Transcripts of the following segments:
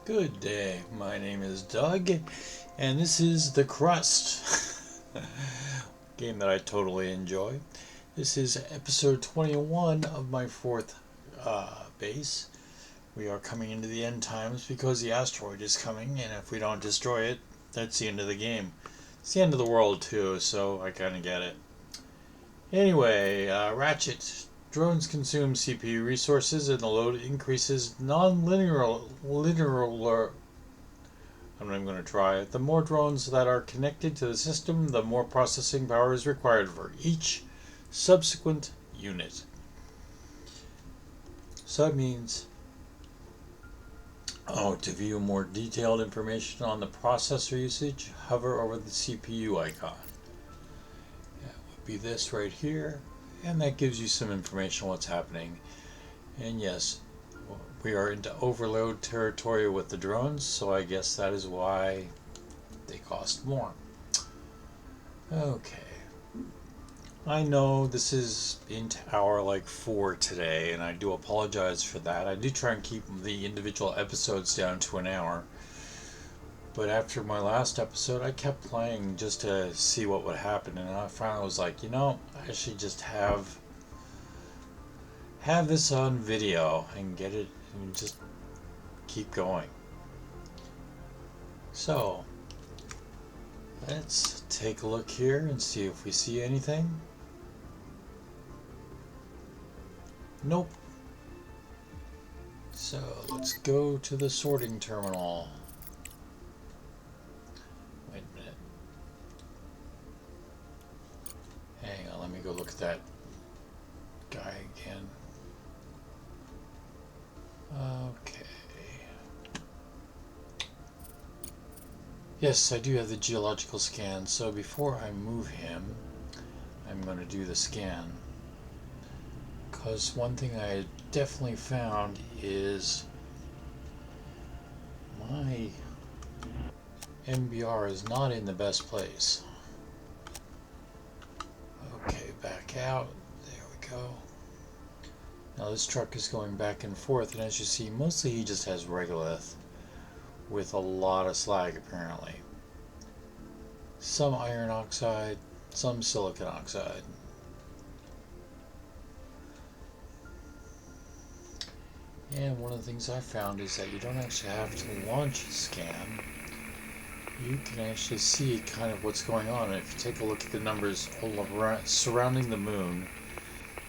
Good day, my name is Doug, and this is the Crust, game that I totally enjoy. This is episode 21 of my fourth base. We are coming into the end times because the asteroid is coming, and if we don't destroy it, that's the end of the game. It's the end of the world too, so I kind of get it. Anyway, Ratchet. Drones consume CPU resources and the load increases non-linear. I'm not even going to try it. The more drones that are connected to the system, the more processing power is required for each subsequent unit. So that means, to view more detailed information on the processor usage, hover over the CPU icon. That would be this right here. And that gives you some information on what's happening. And yes, we are into overload territory with the drones, so I guess that is why they cost more. Okay. I know this is into hour 4 today, and I do apologize for that. I do try and keep the individual episodes down to an hour. But after my last episode, I kept playing just to see what would happen, and I finally was like, I should just have this on video and get it and just keep going. So, let's take a look here and see if we see anything. Nope. So, let's go to the sorting terminal. Wait a minute. Hang on, let me go look at that guy again. Okay. Yes, I do have the geological scan, so before I move him, I'm going to do the scan. Because one thing I definitely found is my MBR is not in the best place. Okay, back out. There we go. Now this truck is going back and forth, and as you see, mostly he just has regolith with a lot of slag apparently. Some iron oxide, some silicon oxide. And one of the things I found is that you don't actually have to launch a scan. You can actually see kind of what's going on. And if you take a look at the numbers all around, surrounding the moon,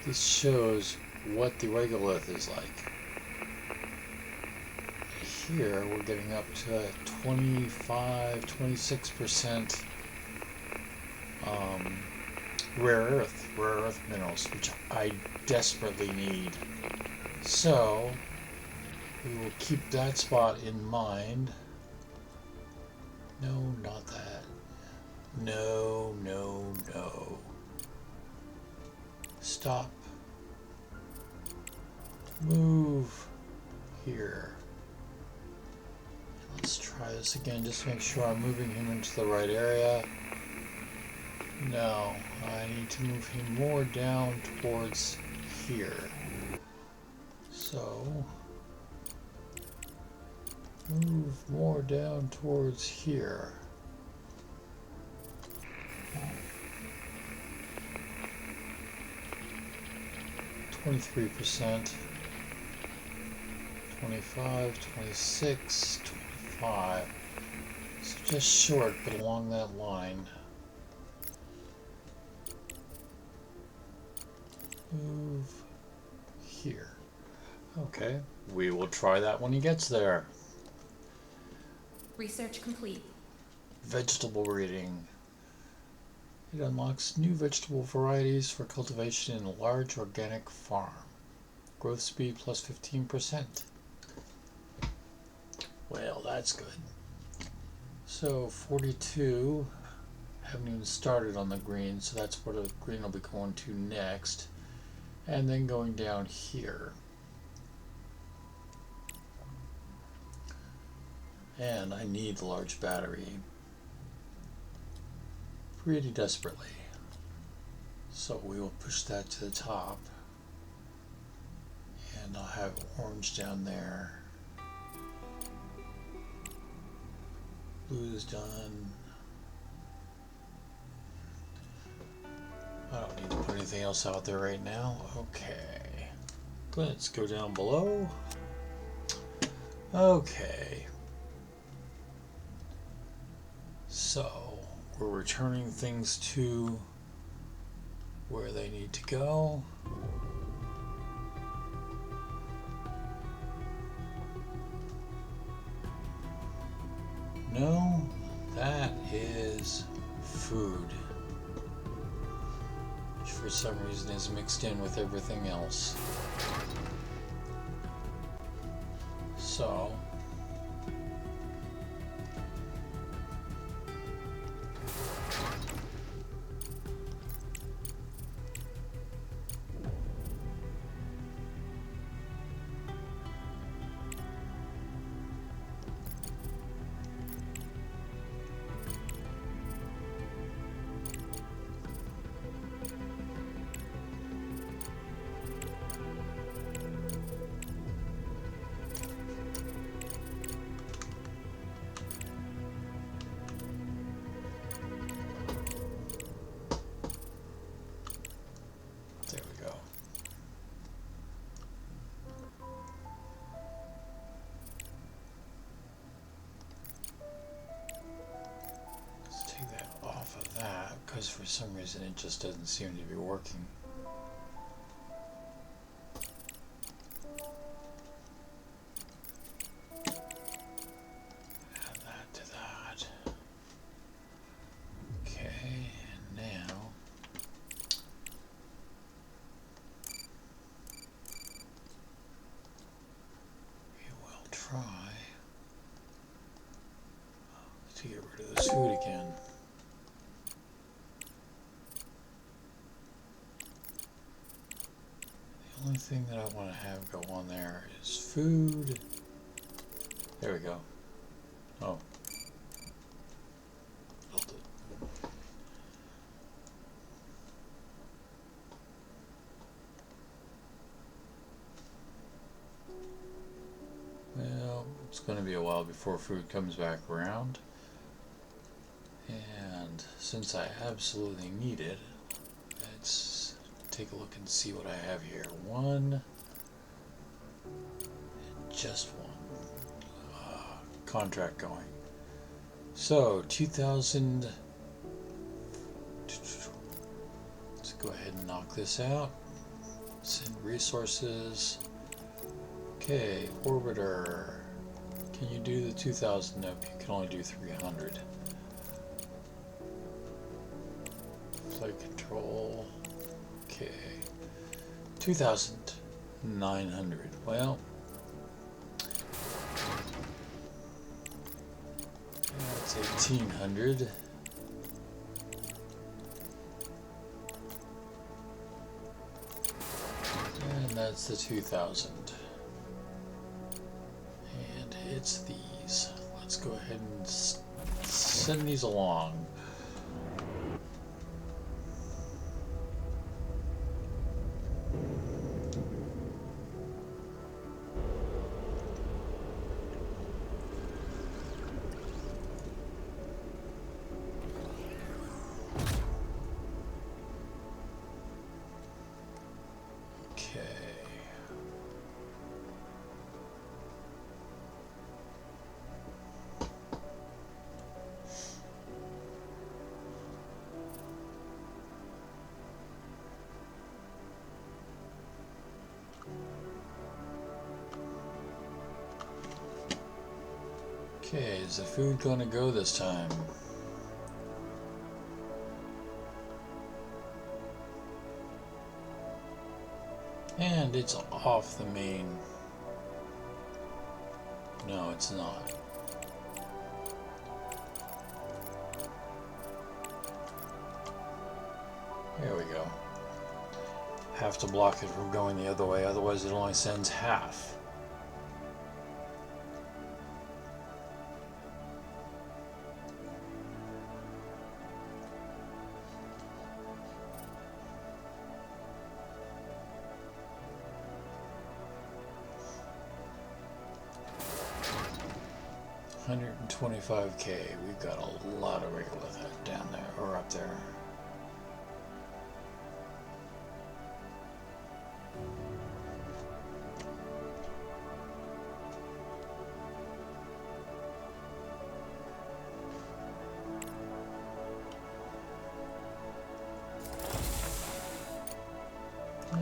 this shows what the regolith is like. Here we're getting up to 26% rare earth minerals, which I desperately need. So we will keep that spot in mind. No, not that. No. Stop. Move here. Let's try this again, just to make sure I'm moving him into the right area. No, I need to move him more down towards here. So, move more down towards here. %, 25, 26, 25. So just short, but along that line. Move here. Okay, we will try that when he gets there. Research complete. Vegetable breeding. It unlocks new vegetable varieties for cultivation in a large organic farm. Growth speed plus 15%. Well, that's good. So 42. Haven't even started on the green, so that's where the green will be going to next. And then going down here. And I need the large battery pretty desperately. So we will push that to the top. And I'll have orange down there. Blue is done. I don't need to put anything else out there right now. Okay. Let's go down below. Okay. So, we're returning things to where they need to go. No, that is food, which for some reason is mixed in with everything else. So, there we go. Let's take that off of that, because for some reason it just doesn't seem to be working. Add that to that. Okay, and now we will try to get rid of this food again. The only thing that I want to have go on there is food. There we go. Oh. Built it. Well, it's going to be a while before food comes back around. And since I absolutely need it, let's take a look and see what I have here. One, just one contract going. So 2000. Let's go ahead and knock this out. Send resources. Okay, orbiter. Can you do the 2000? Nope, you can only do 300. Flight control. Okay. 2,900. Well, that's 1,800. And that's the 2,000. And it's these. Let's go ahead and send these along. Okay, is the food going to go this time? And it's off the main. No, it's not. There we go. Have to block it from going the other way, otherwise it only sends half. 125k. We've got a lot of regolith down there, or up there.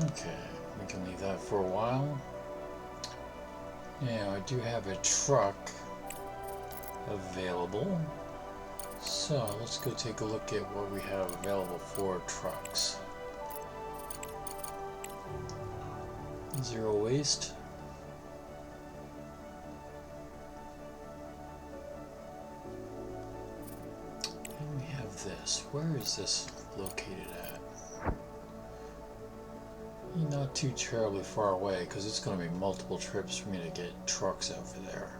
Okay, we can leave that for a while. Now, I do have a truck available. So, let's go take a look at what we have available for trucks. Zero waste. And we have this. Where is this located at? Not too terribly far away, because it's going to be multiple trips for me to get trucks over there.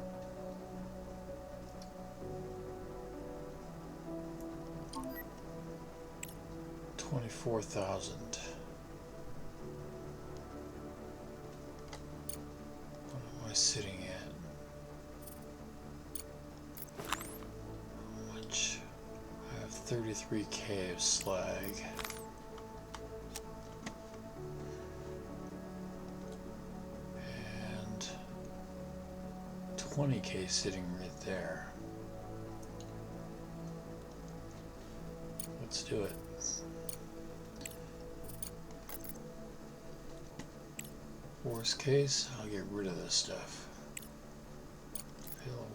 $24,000. What am I sitting at? How much? I have 33k of slag. And 20k sitting right there. Let's do it. Worst case, I'll get rid of this stuff. Available.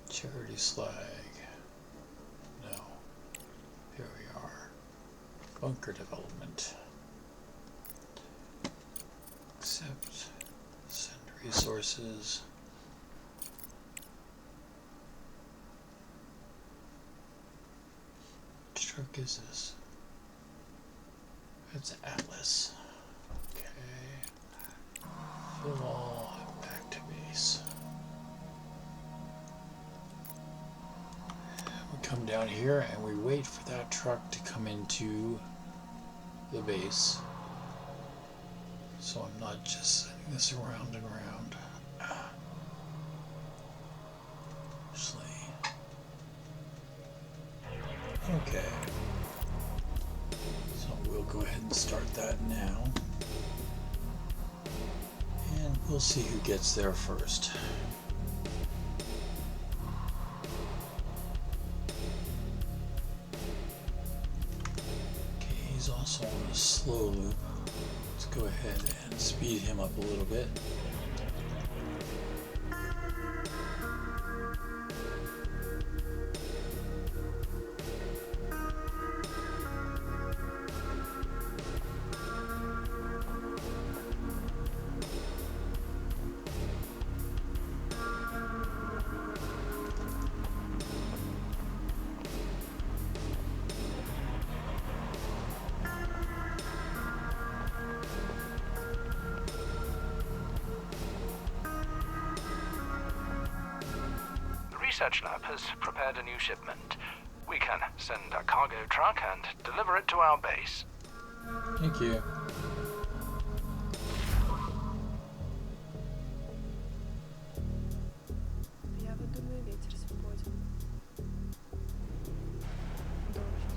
Charity slag. No. Here we are. Bunker development. Accept. Send resources. Which truck is this? It's Atlas. Fill all, back to base. We come down here and we wait for that truck to come into the base. So I'm not just sending this around and around. Actually. Okay. So we'll go ahead and start that now. And we'll see who gets there first. Okay, he's also on a slow loop. Let's go ahead and speed him up a little bit. Research lab has prepared a new shipment. We can send a cargo truck and deliver it to our base. Thank you. Я вот думаю, ветер свободен. Должен.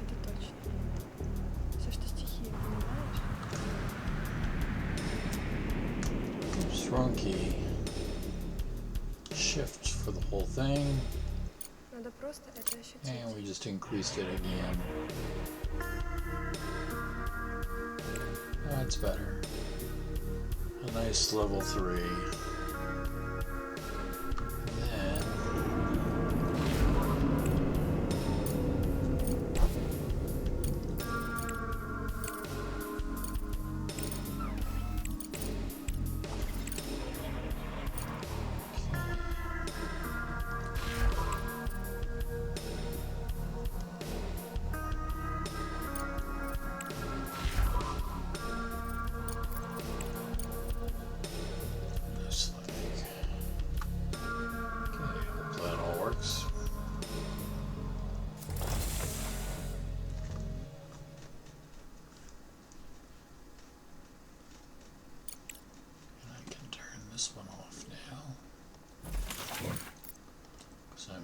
Это точно. Все, что стихия, понимаешь? Oops, wrong key. Shift for the whole thing. Надо просто это ощутить. And we just increased it again. That's better. A nice level 3. Then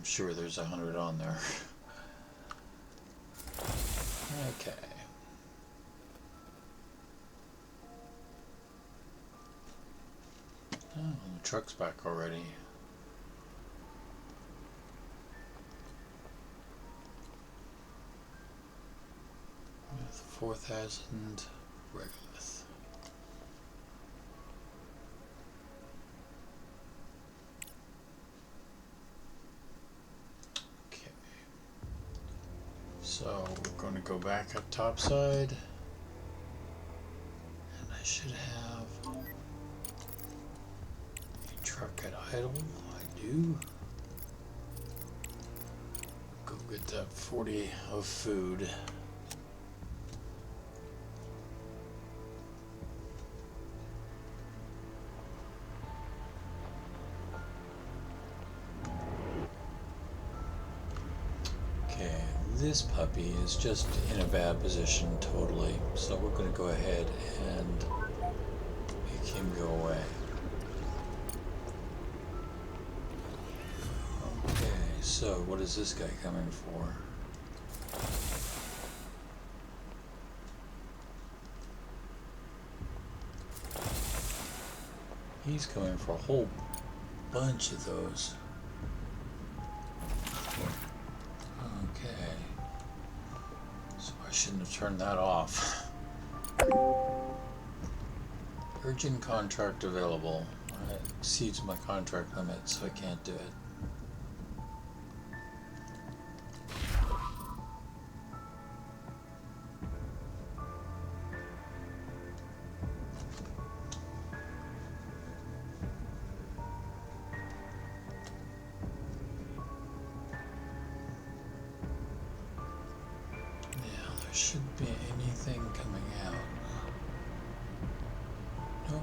sure there's 100 on there. Okay. Oh, the truck's back already. With 4,000 regolith. Okay. So we're going to go back up topside. And I should have a truck at idle. I do. Go get that 40 of food. Okay, this puppy is just in a bad position totally, so we're going to go ahead and make him go away. Okay, so what is this guy coming for? He's coming for a whole bunch of those. Okay. So I shouldn't have turned that off. Urgent contract available. It exceeds my contract limit, so I can't do it. Shouldn't be anything coming out. Nope.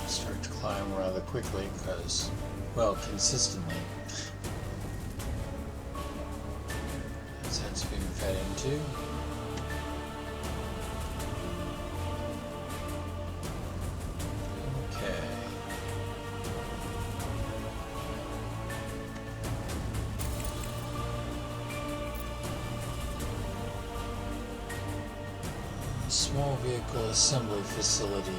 Start to climb rather quickly because, well, consistently. As that's being fed into. Okay. Small vehicle assembly facility.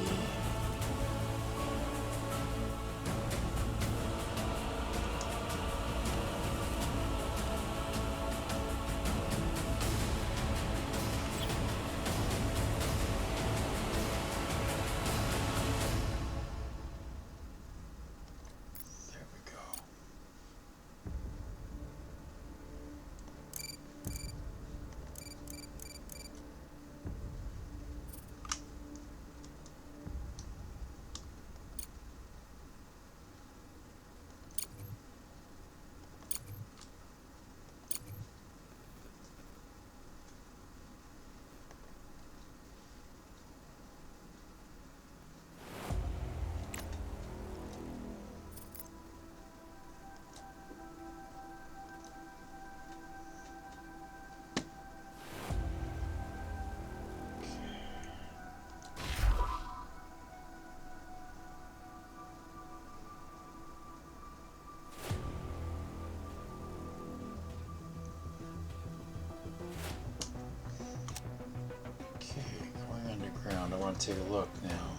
I want to take a look now.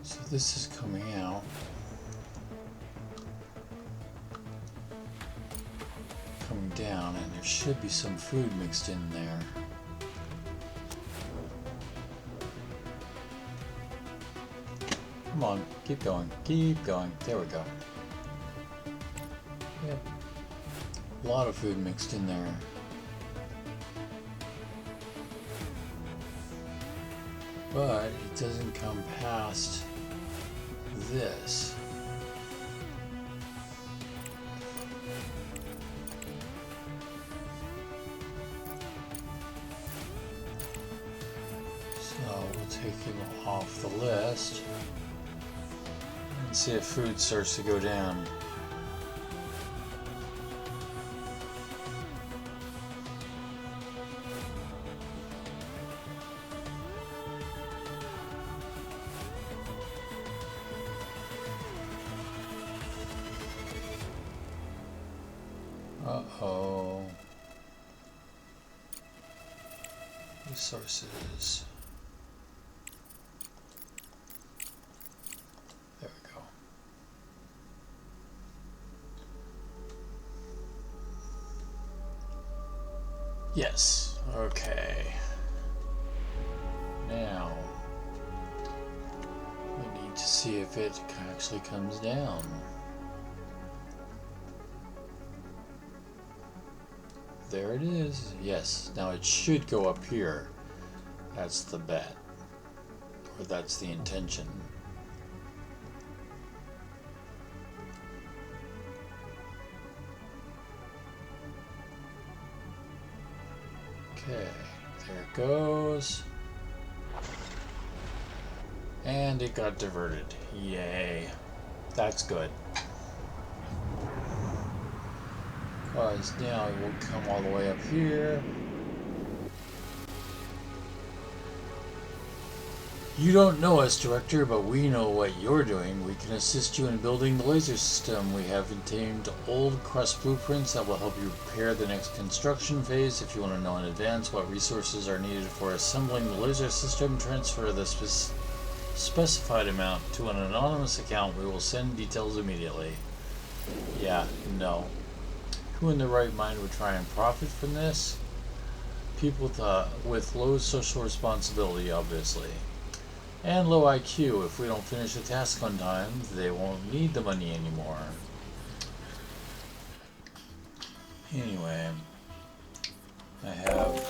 So this is coming out. Coming down, and there should be some food mixed in there. Come on, keep going, keep going. There we go. Yep. A lot of food mixed in there. But it doesn't come past this. take him off the list and see if food starts to go down. Uh-oh. Resources. There we go. Yes. Okay. Now, we need to see if it actually comes down. There it is. Yes. Now it should go up here. That's the bet. Or that's the intention. Okay. There it goes. And it got diverted. Yay. That's good. Because now it will come all the way up here. You don't know us, Director, but we know what you're doing. We can assist you in building the laser system. We have obtained old Crust blueprints that will help you prepare the next construction phase. If you want to know in advance what resources are needed for assembling the laser system, transfer the specified amount to an anonymous account. We will send details immediately. Yeah, no. Who in their right mind would try and profit from this? People with low social responsibility, obviously. And low IQ. If we don't finish the task on time, they won't need the money anymore. Anyway, I have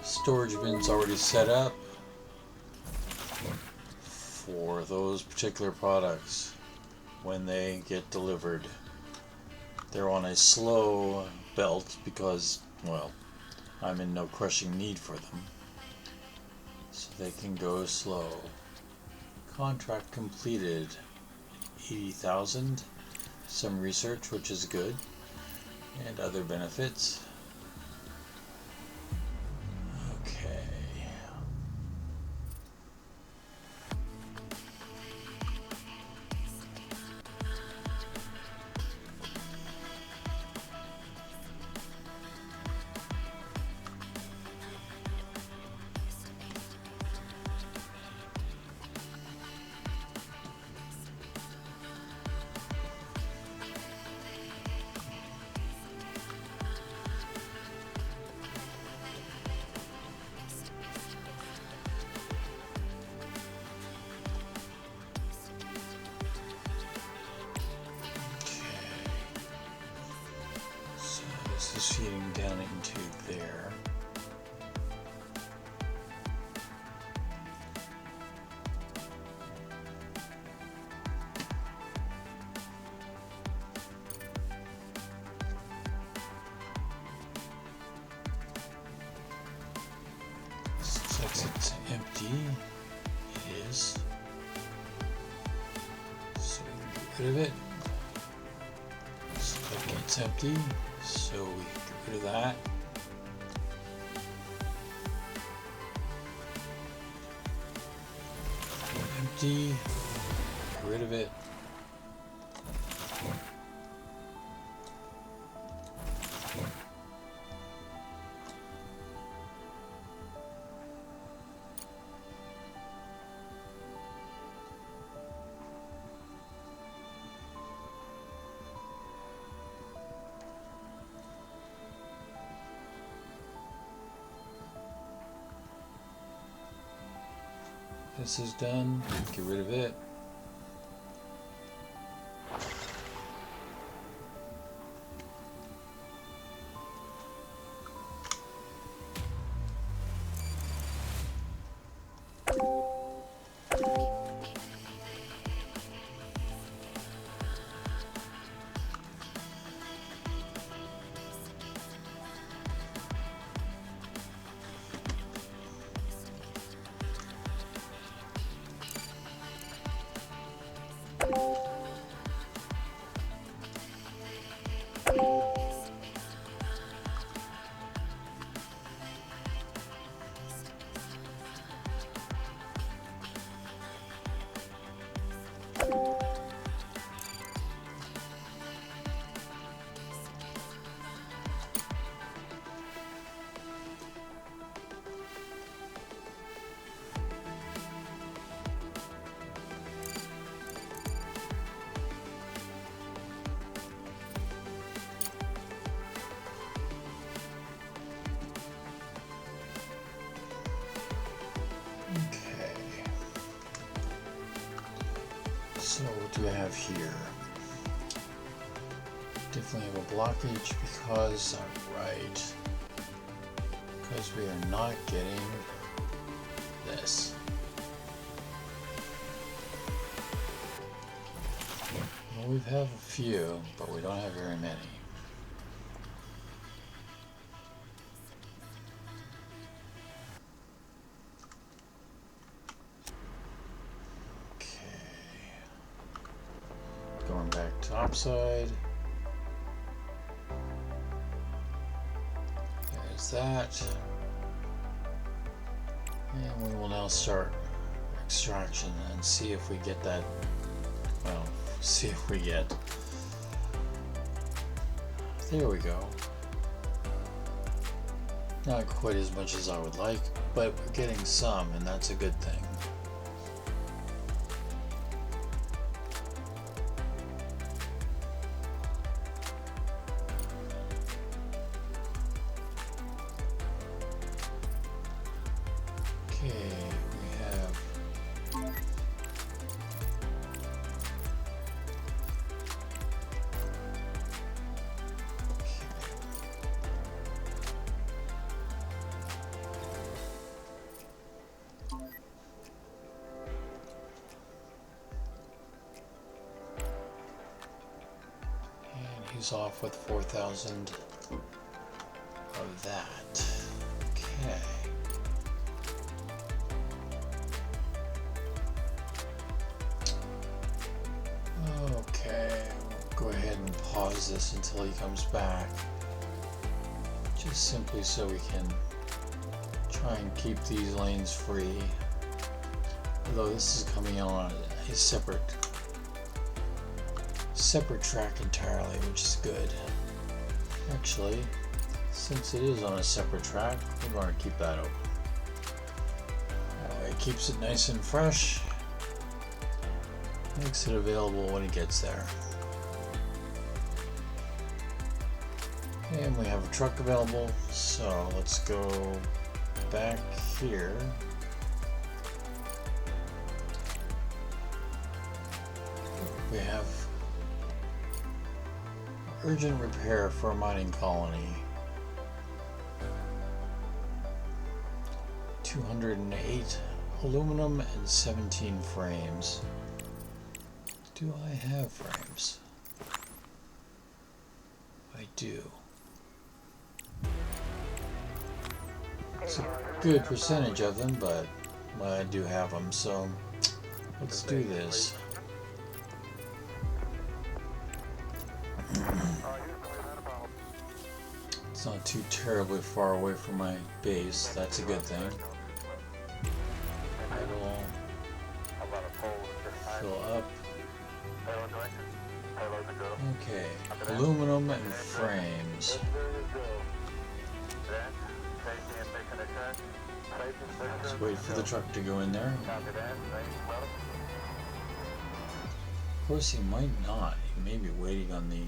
storage bins already set up for those particular products when they get delivered. They're on a slow belt because, well, I'm in no crushing need for them. So they can go slow. Contract completed. 80,000. Some research, which is good. And other benefits. Okay. This is feeding down into there. Looks like it's empty. It is. So we get rid of it. Looks like it's empty. So we get rid of that. Empty. Get rid of it. This is done. Get rid of it. So what do we have here? Definitely have a blockage because I'm right. Because we are not getting this. Well, we have a few, but we don't have very many. Going back topside. There's that. And we will now start extraction and see if we get that. Well, see if we get. There we go. Not quite as much as I would like, but we're getting some, and that's a good thing. He's off with 4,000 of that. Okay. Okay, we'll go ahead and pause this until he comes back. Just simply so we can try and keep these lanes free. Although this is coming on a separate track entirely, which is good. Actually, since it is on a separate track, we're going to keep that open. It keeps it nice and fresh, makes it available when it gets there. And we have a truck available, so let's go back here. We have urgent repair for a mining colony. 208 aluminum and 17 frames. Do I have frames? I do. It's a good percentage of them, but well, I do have them, so let's do this. It's not too terribly far away from my base, that's a good thing. Idle, fill up. Okay, aluminum and frames. Let's wait for the truck to go in there. Of course, he might not. He may be waiting on the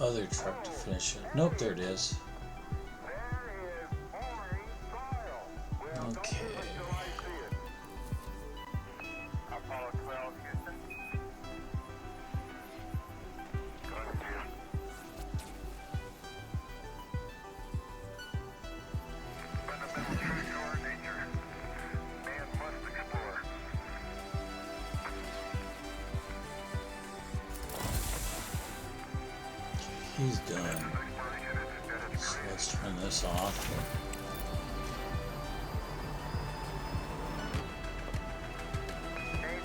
other truck to finish it. Nope, there it is. Okay. He's done. So let's turn this off. Okay.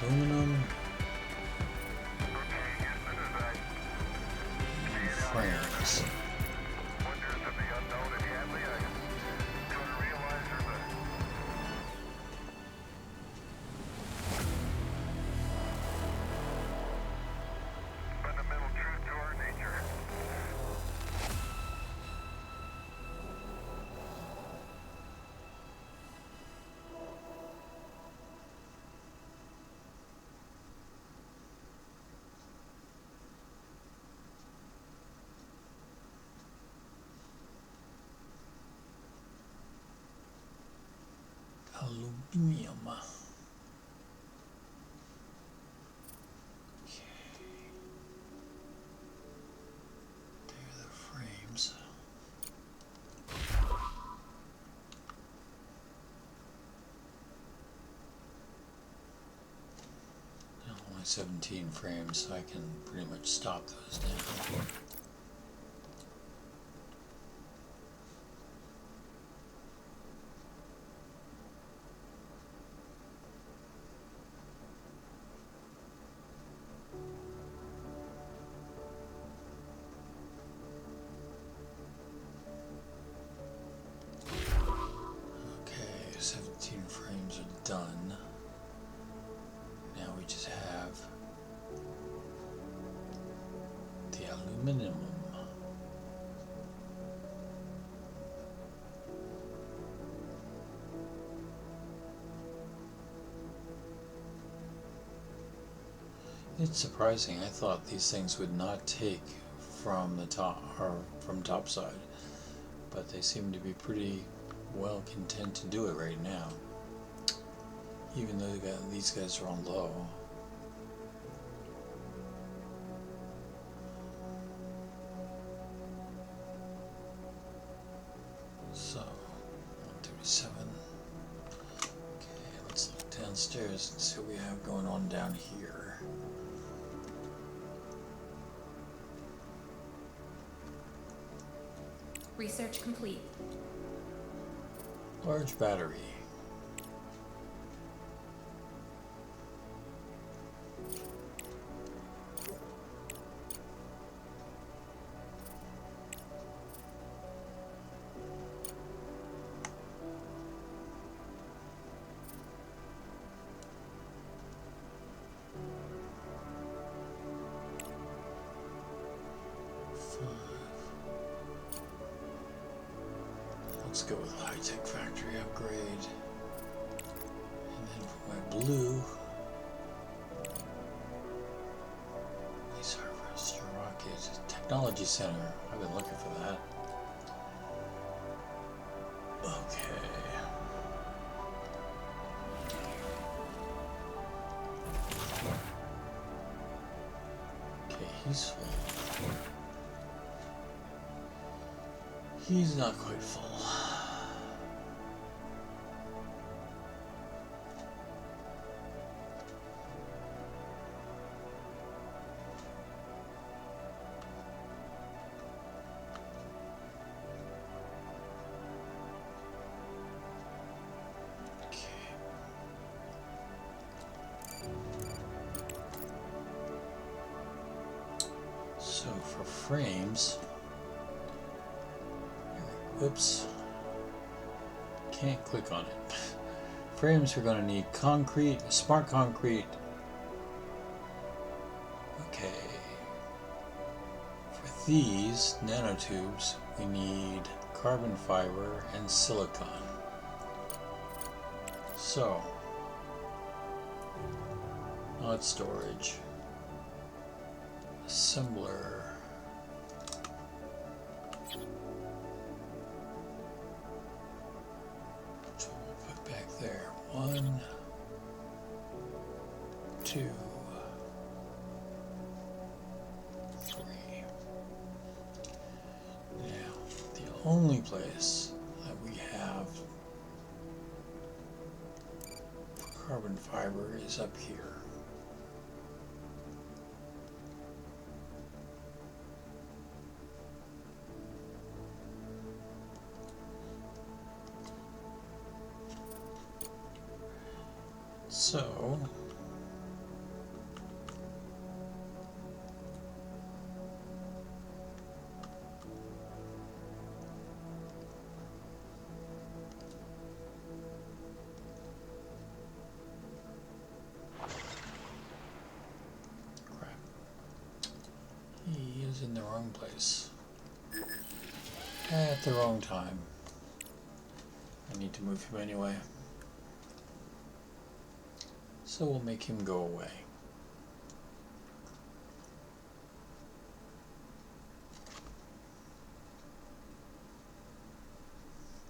Aluminum and frames. There are the frames. Only 17 frames, so I can pretty much stop those now. Okay, 17 frames are done. Now we just have the aluminum. It's surprising. I thought these things would not take from the top or from topside, but they seem to be pretty well content to do it right now, even though these guys are on low. So 137. Okay, let's look downstairs and see what we have going on down here. Research complete. Large battery. Let's go with high-tech factory upgrade. And then for my blue, police harvester rocket technology center. I've been looking for that. Okay. Okay, he's full. He's not quite full. So for frames, whoops, can't click on it. Frames, we're going to need concrete, smart concrete. Okay. For these nanotubes, we need carbon fiber and silicon. So, not storage. Assembler. Which we'll put back there. 1, 2, 3. Now, the only place that we have carbon fiber is up here. So, crap. He is in the wrong place. At the wrong time. I need to move him anyway. So we'll make him go away.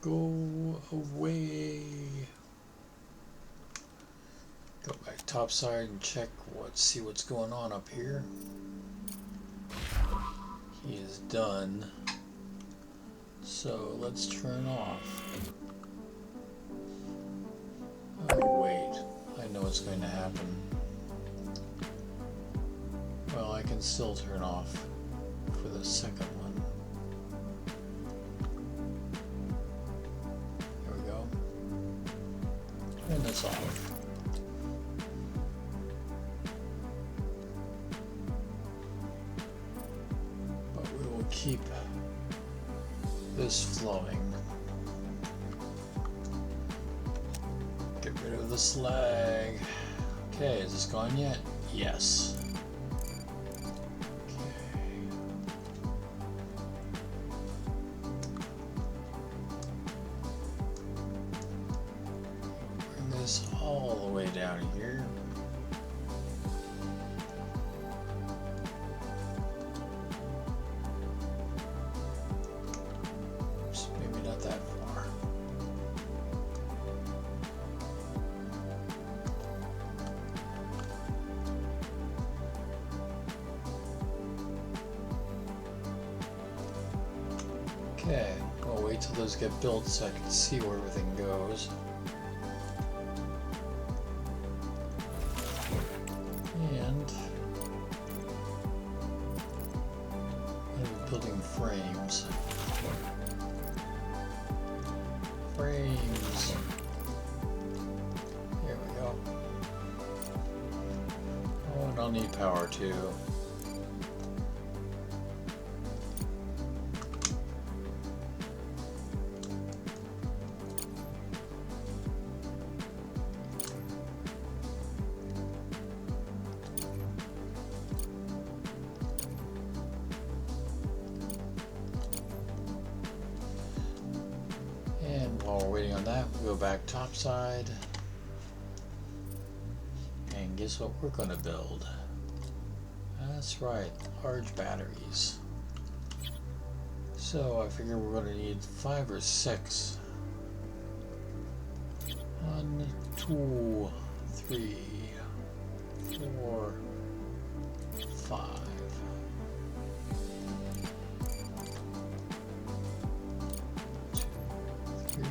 Go away. Go back topside and check see what's going on up here. He is done. So let's turn off. Oh wait, I know what's going to happen. Well, I can still turn off for the second one. There we go. And it's off. Keep this flowing. Get rid of the slag. Okay, is this gone yet? Yes. Okay. Bring this all the way down here. Okay, I'll wait till those get built so I can see where everything goes. And I'm building frames. Frames. There we go. Oh, and I'll need power too. While we're waiting on that, we'll go back topside. And guess what we're going to build? That's right, large batteries. So I figure we're going to need 5 or 6. 1, 2, 3, 4, 5. 3,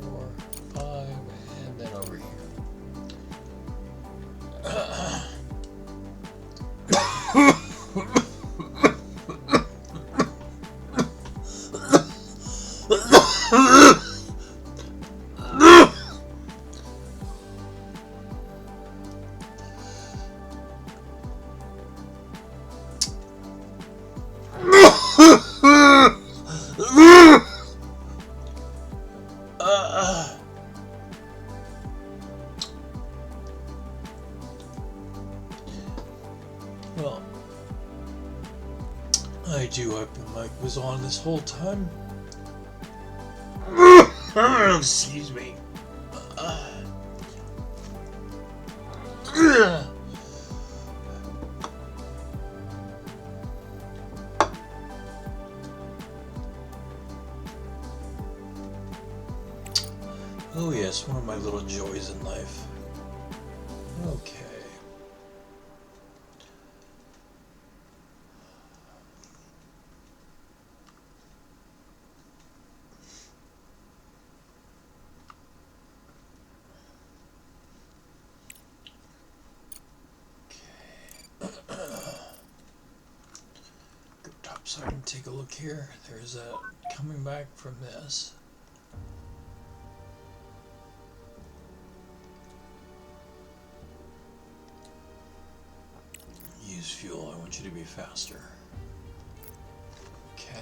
4, 5, and then over here. Well, I do hope the mic was on this whole time. Excuse me. Oh yes, one of my little joys in life. Okay. Go topside and take a look here. There's a coming back from this. Use fuel. I want you to be faster. Okay.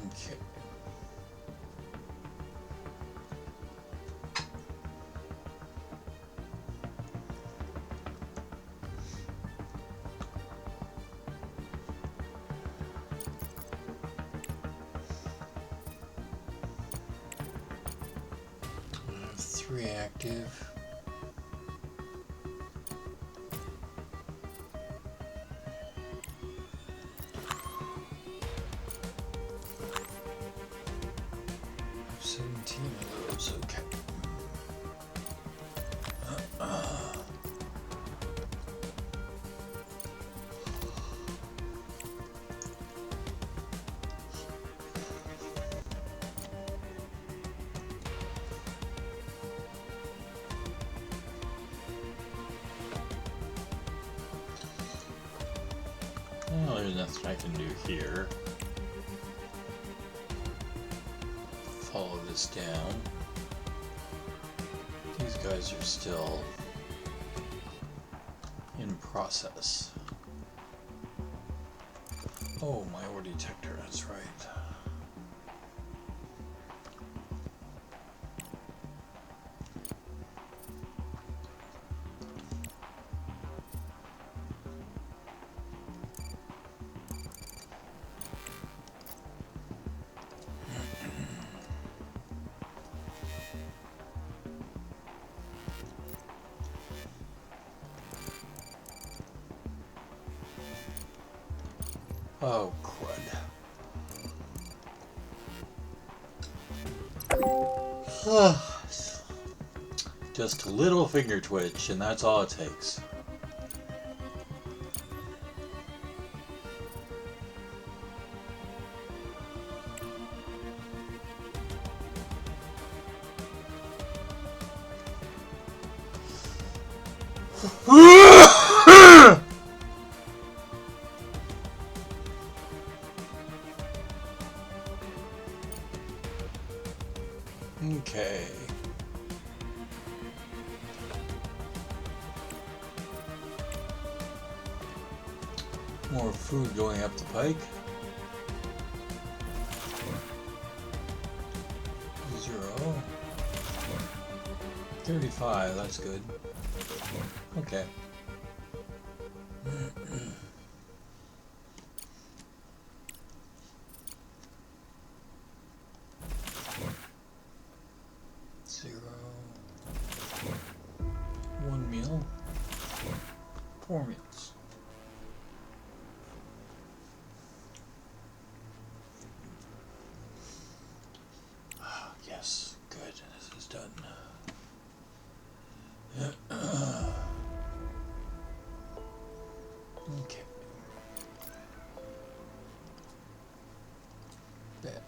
Okay. I have 3 active. there's nothing I can do here. Follow this down. These guys are still in process. Oh, my ore detector, that's right. Oh, crud. Just a little finger twitch, and that's all it takes. Okay. More food going up the pike. 0. 35, that's good. Okay. One meal. 4 meals. Ah, yes, good. This is done. Okay. Bed.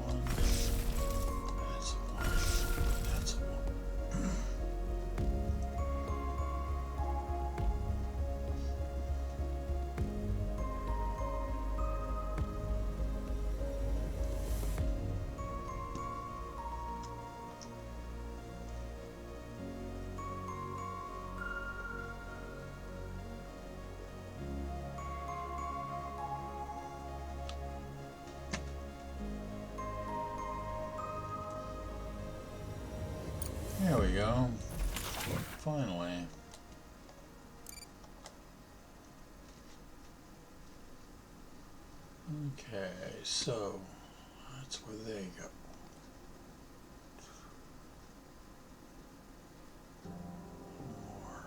one. That's a one. That's a one. There we go. Finally. Okay, so that's where they go. More.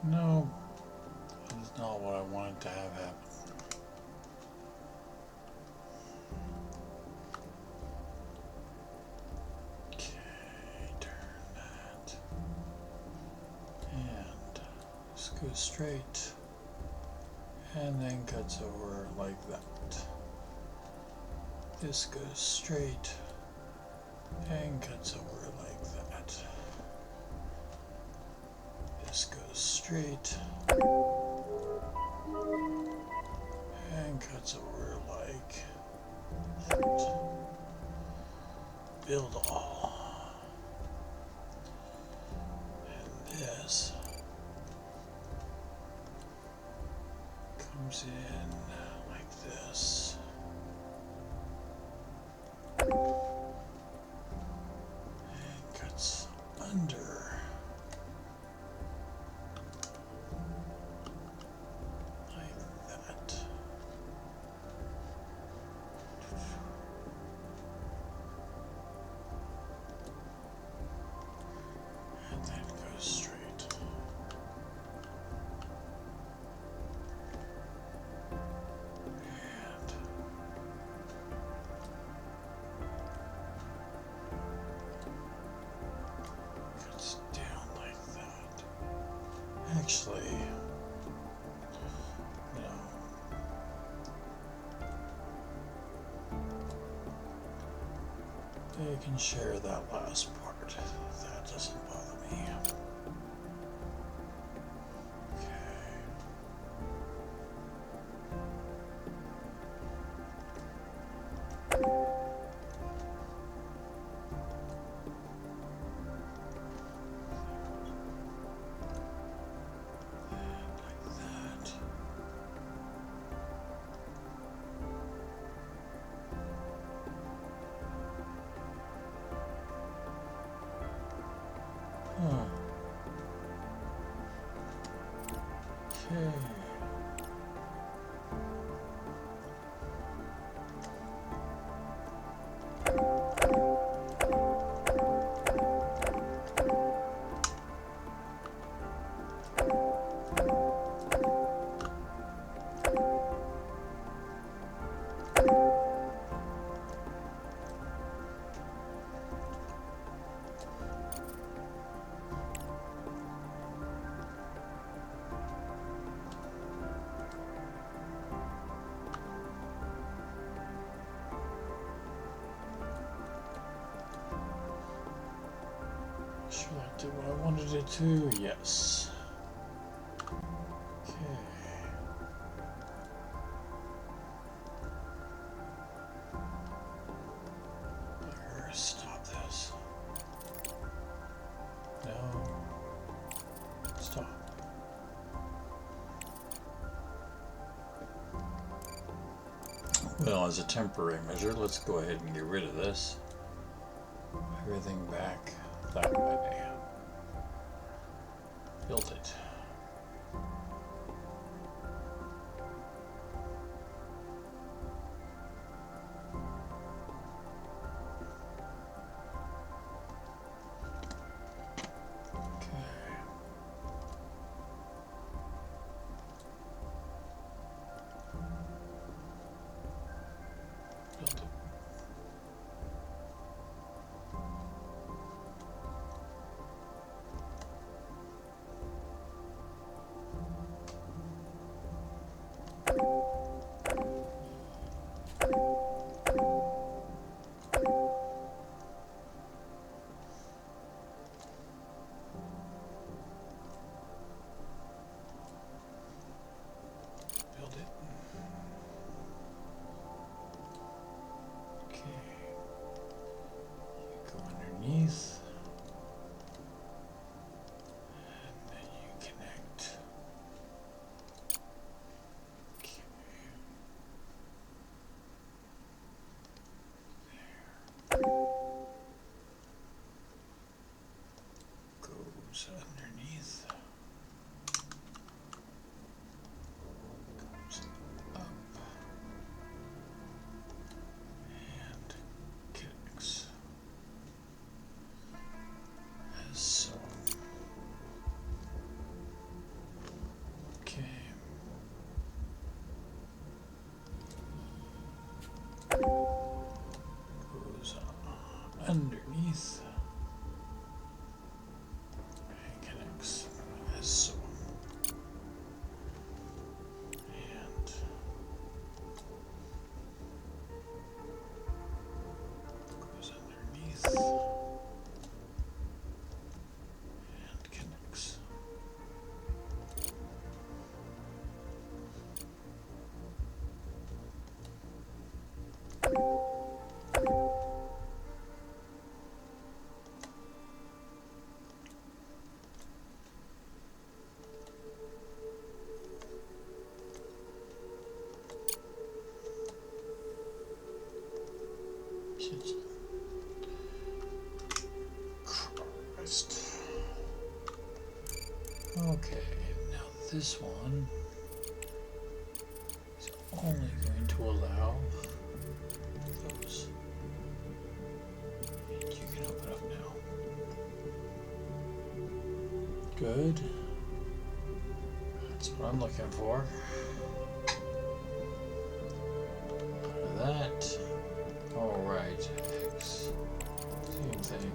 No, that's not what I wanted to have happen. Okay, turn that. And this goes straight. And then cuts over like that. This goes straight. And cuts over like that. This goes straight and cuts over like that. Build all. And this comes in like this. And cuts under. Actually, no. They can share that last part. That doesn't bother me. Huh. Okay. Should I do what I wanted it to? Yes. Okay. Better stop this. No. Stop. Well, as a temporary measure, let's go ahead and get rid of this. Everything back that way. Built it. Built it. underneath and connects as so. And goes underneath and connects. Crust. Okay, now this one is only going to allow those. And you can open up now. Good. That's what I'm looking for. Out of that. Alright, X. Same thing.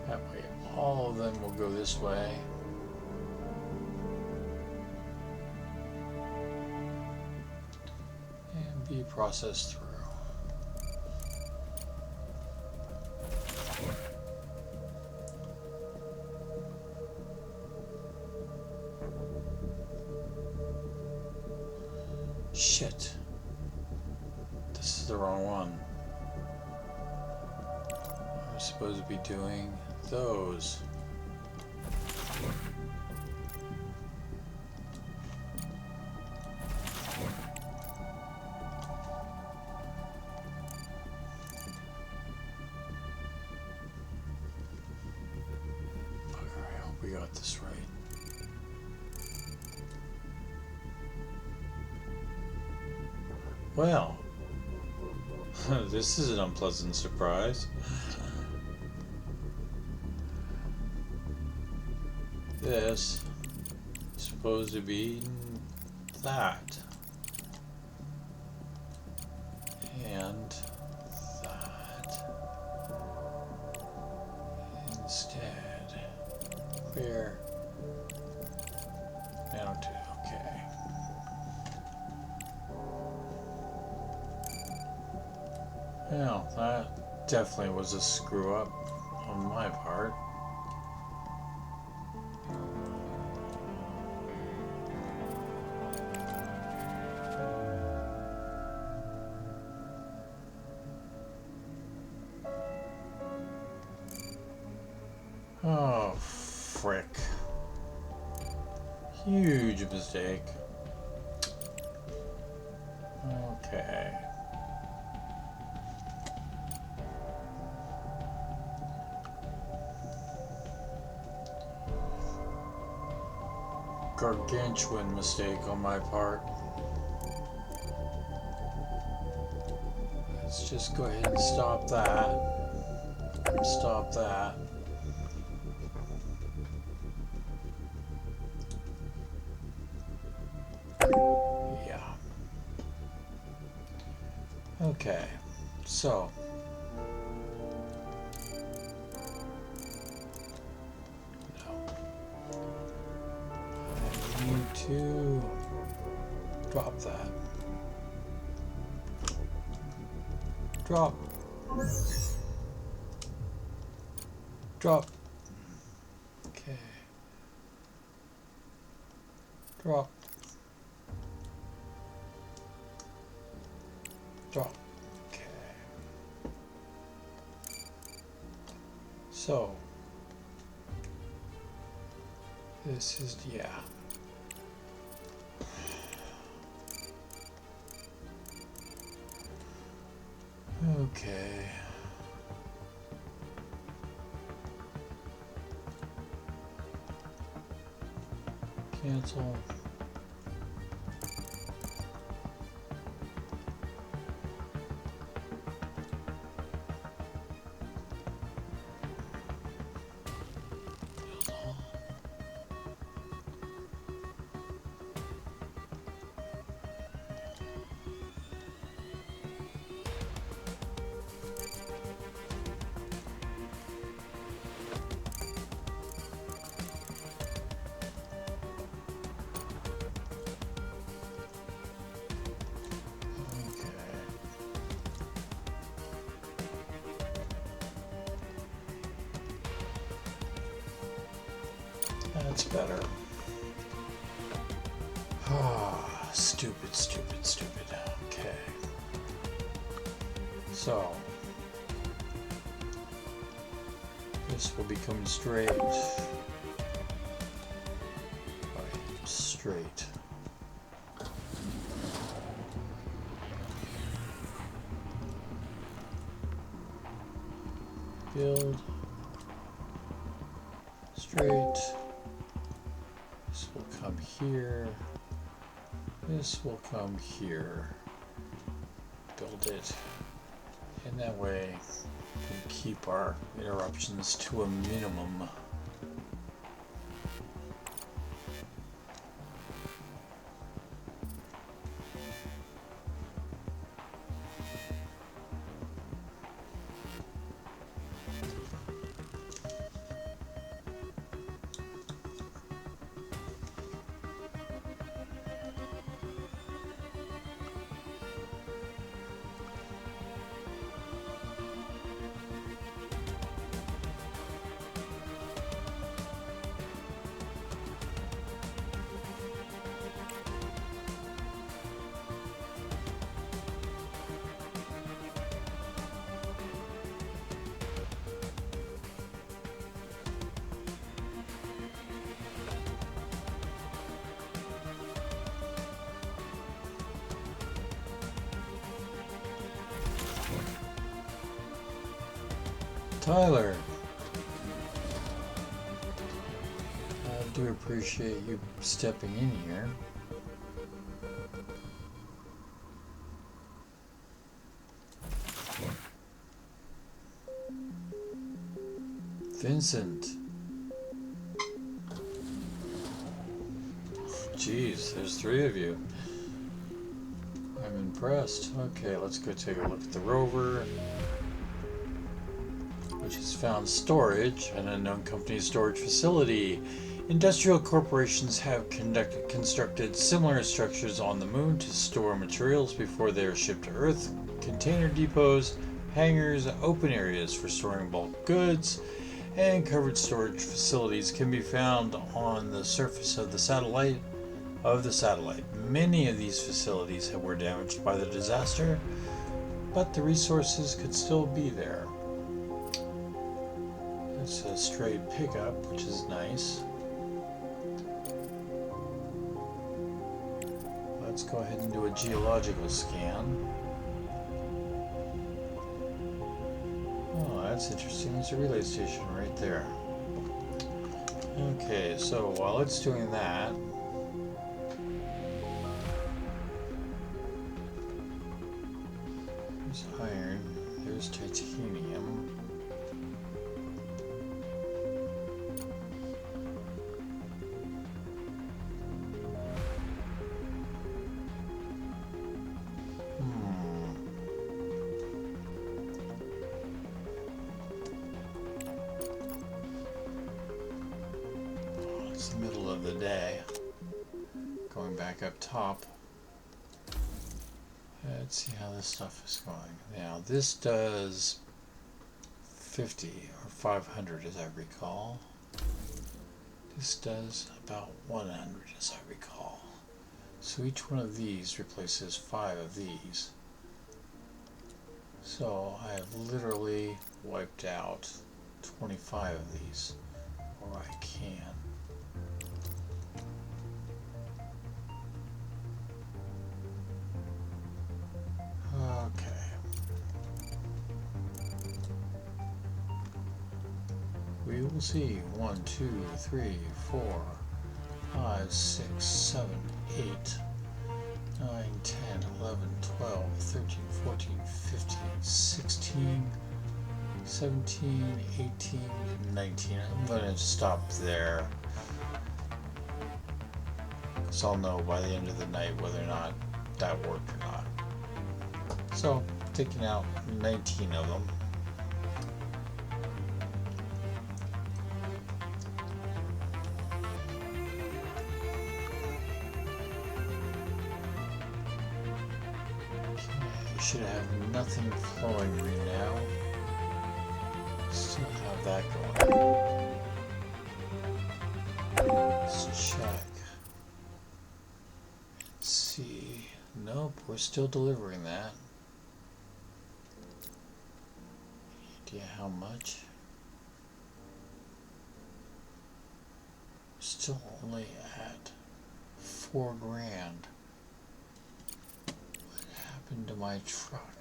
That way all of them will go this way. And be processed through. Shit. This is the wrong one. I'm supposed to be doing those. Bugger, I hope we got this right. Well, this is an unpleasant surprise. This is supposed to be that. And that. Instead, where? Down to, okay. Well, that definitely was a screw up on my part. Oh, frick. Huge mistake. Okay. Gargantuan mistake on my part. Let's just go ahead and stop that. Stop that. Yeah. Okay, so I need to drop that. Drop. Drop. Okay. Drop. Drop. Okay. So this is, yeah. Okay. Cancel. That's better. Ah, stupid, stupid, stupid. Okay. So, this will become straight. Right, straight. Build. Straight. This will come here. This will come here. Build it. And that way we can keep our interruptions to a minimum. Tyler, I do appreciate you stepping in here. Vincent. Jeez, there's 3 of you. I'm impressed. Okay, let's go take a look at the rover, which has found storage, an unknown company's storage facility. Industrial corporations have constructed similar structures on the moon to store materials before they are shipped to Earth. Container depots, hangars, open areas for storing bulk goods, and covered storage facilities can be found on the surface of the satellite. Many of these facilities were damaged by the disaster, but the resources could still be there. It's a straight pickup, which is nice. Let's go ahead and do a geological scan. Oh, that's interesting. There's a relay station right there. Okay, so while it's doing that, there's iron, there's titanium. It's the middle of the day. Going back up top. Let's see how this stuff is going. Now this does 50 or 500 as I recall. This does about 100 as I recall. So each one of these replaces 5 of these. So I have literally wiped out 25 of these, or I can. Okay. We will see 1, 2, 3, 4, 5, 6, 7, 8, 9, 10, 11, 12, 13, 14, 15, 16, 17, 18, 19. I'm going to stop there, because I'll know by the end of the night whether or not that worked or not. So, taking out 19 of them. Okay, should have nothing flowing right now. Still have that going. check. Let's see. Nope, we're still delivering that. Idea how much? Still only at $4 grand. What happened to my truck?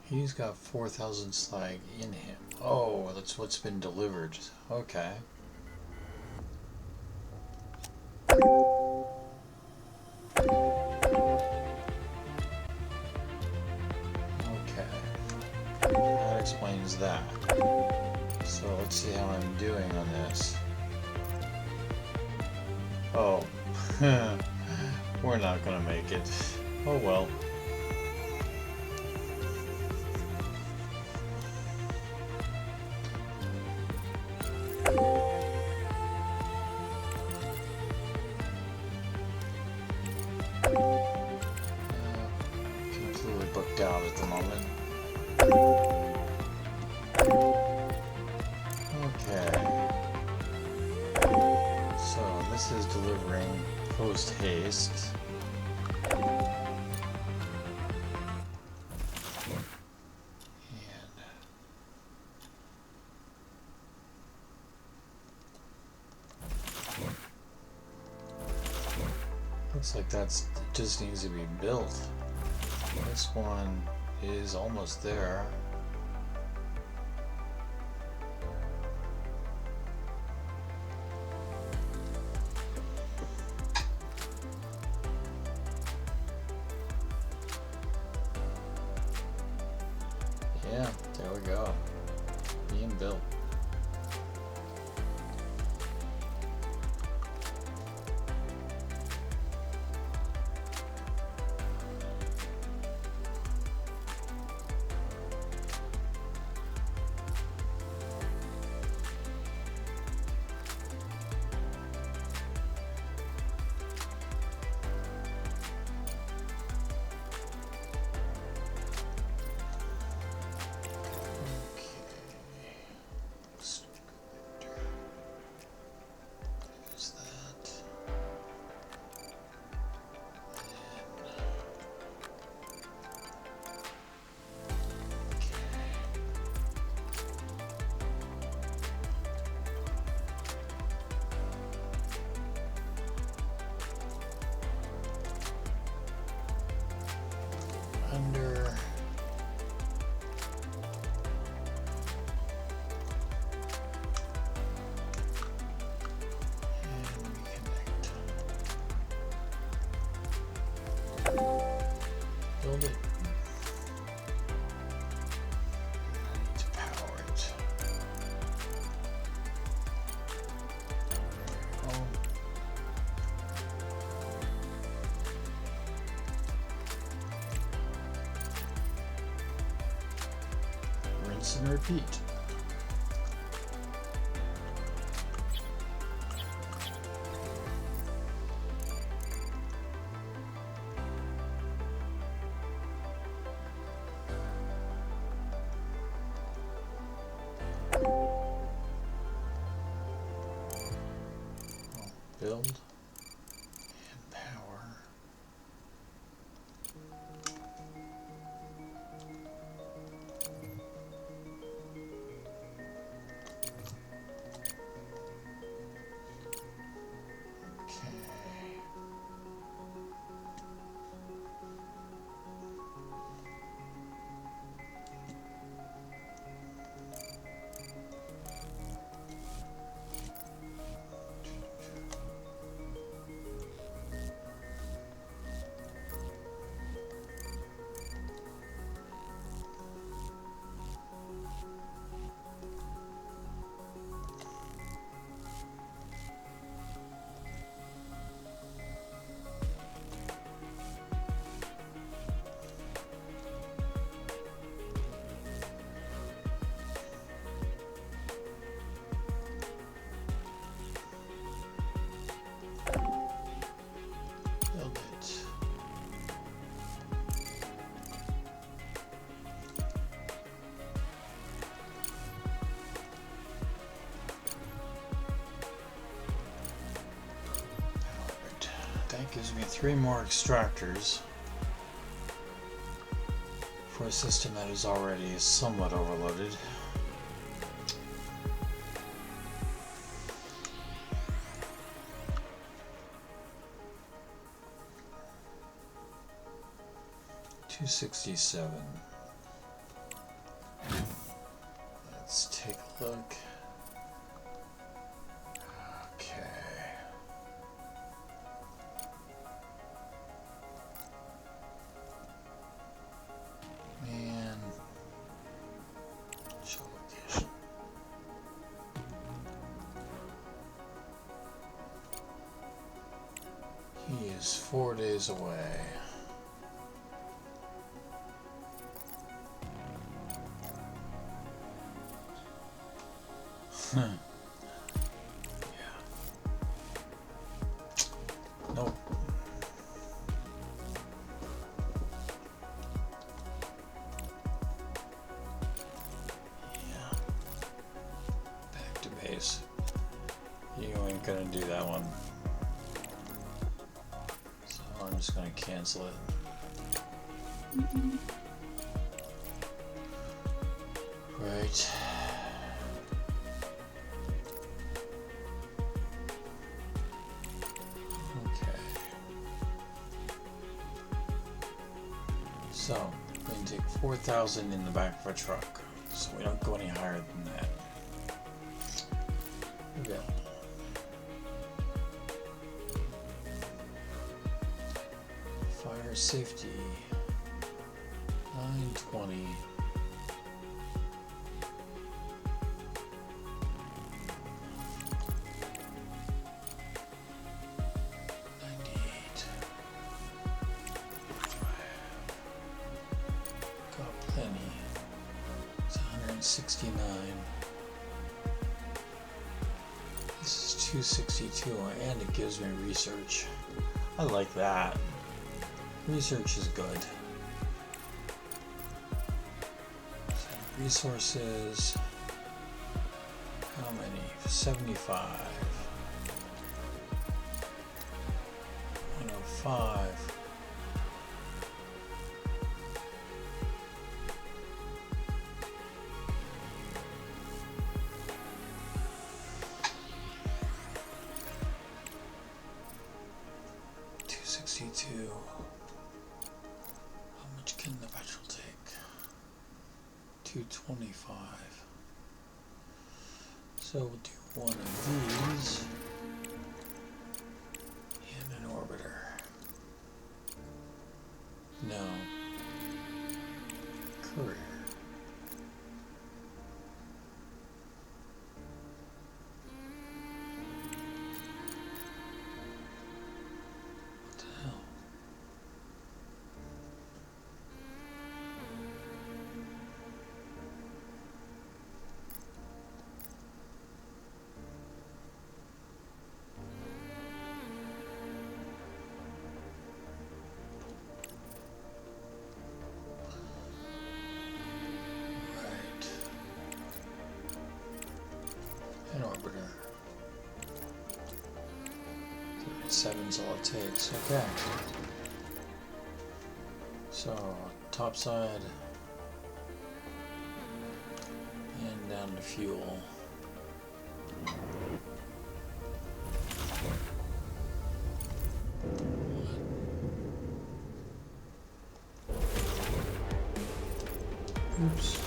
He's got 4,000 slag in him. Oh, that's what's been delivered. Okay. Okay. That explains that. So let's see how I'm doing on this. Oh. We're not gonna make it. Oh well. Completely booked out at the moment. Okay. So this is delivering post haste. Looks like that's just needs to be built. This one is almost there. Yeah, there we go. Being built. Under and reconnect. Build it. I need to power it. Oh. Rinse and repeat. Build and power. gives me 3 more extractors for a system that is already somewhat overloaded. $267. Let's take a look. Okay. Man. Show location. He is 4 days away. Yeah. Nope. Yeah. Back to base. You ain't gonna do that one. So I'm just gonna cancel it. Right. So, we're going to take 4,000 in the back of a truck, so we don't go any higher than that. Okay. Fire safety, 920. Plenty. It's 169. This is 262, and it gives me research. I like that. Research is good. So resources. How many? 75. 105. How much can the petrol take? 225. So we'll do one of these and an orbiter. No. Courier. An orbiter. 37's all it takes. Okay. So, top side. And down to fuel. Oops.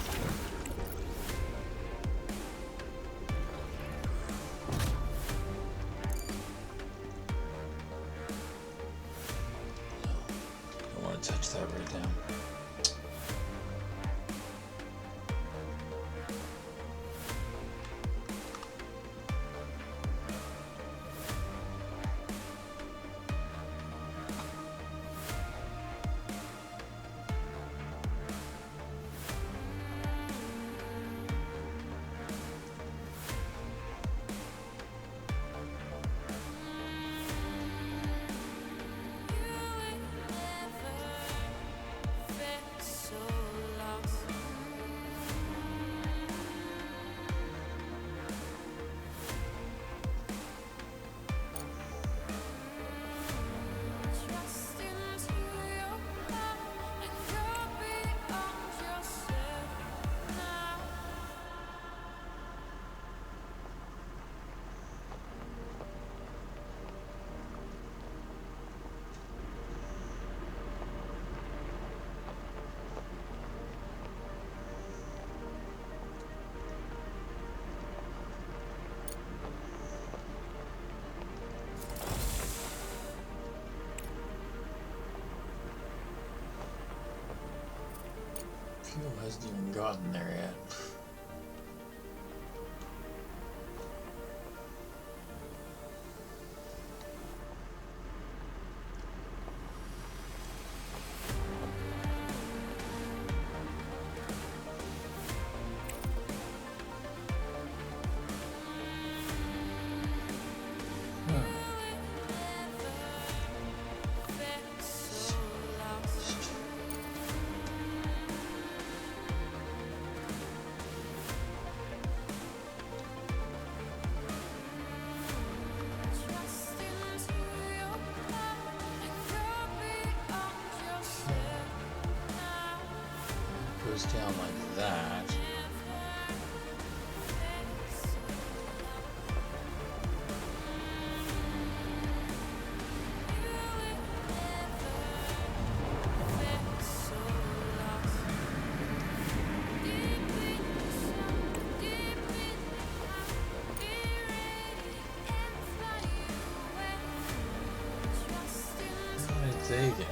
Touch that right now. Fuel hasn't even gotten there yet. Goes down like that. How did they get?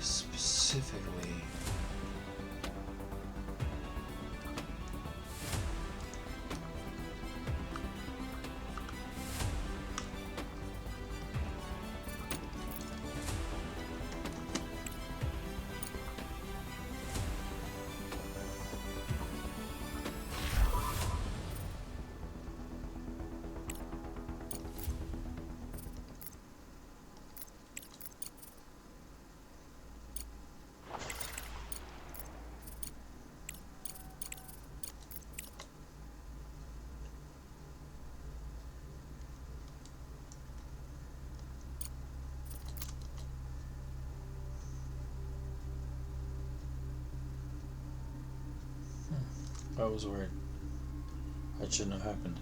Specifically, that was weird. That shouldn't have happened.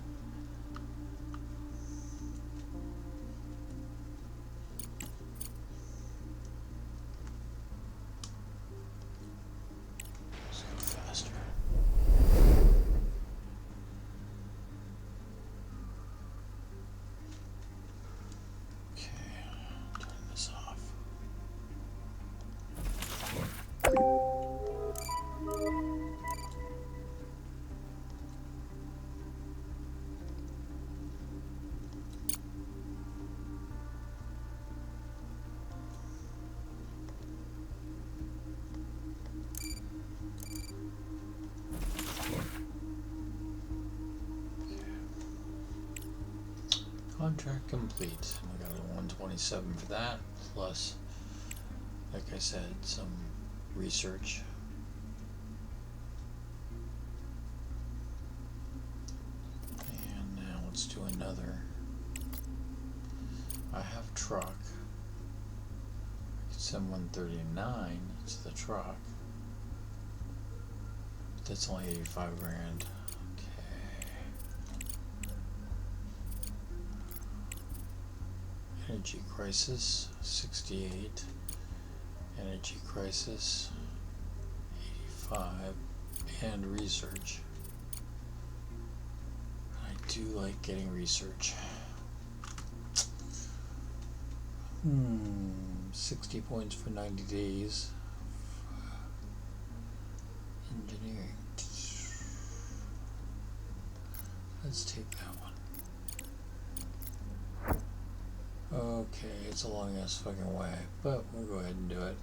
Let's go faster. Okay, turn this off. Contract complete. We got a 127 for that, plus, like I said, some research. And now let's do another. I have truck. I could send 139 to the truck. But that's only 85 grand. Energy crisis, 68. Energy crisis, 85. And research. I do like getting research. 60 points for 90 days. Engineering. Let's take that one. Okay, it's a long ass fucking way, but we'll go ahead and do it.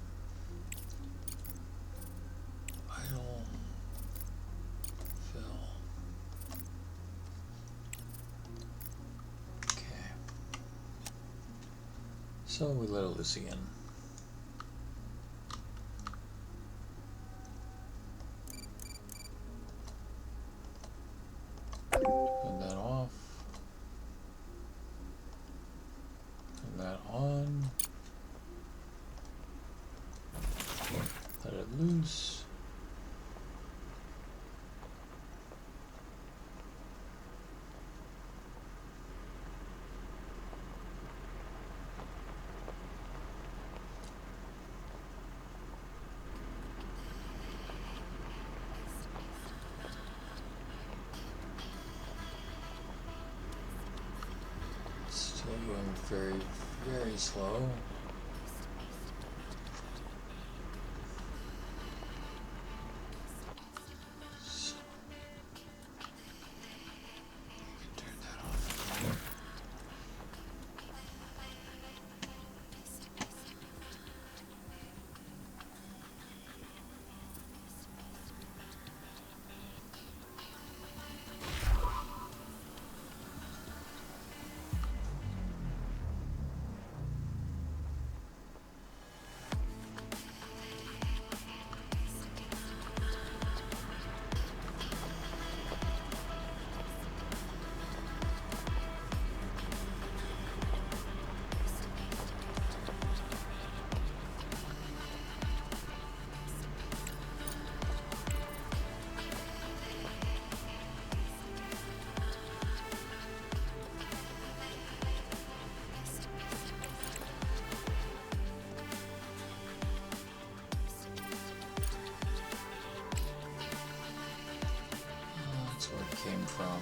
Idle. Fill. Okay. So we let it loose again. Turn that off. very, very slow. So, turn that off. That's where it came from.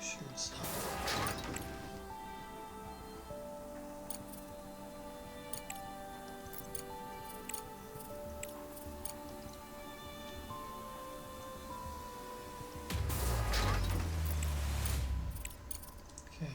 Sure it's not. Okay.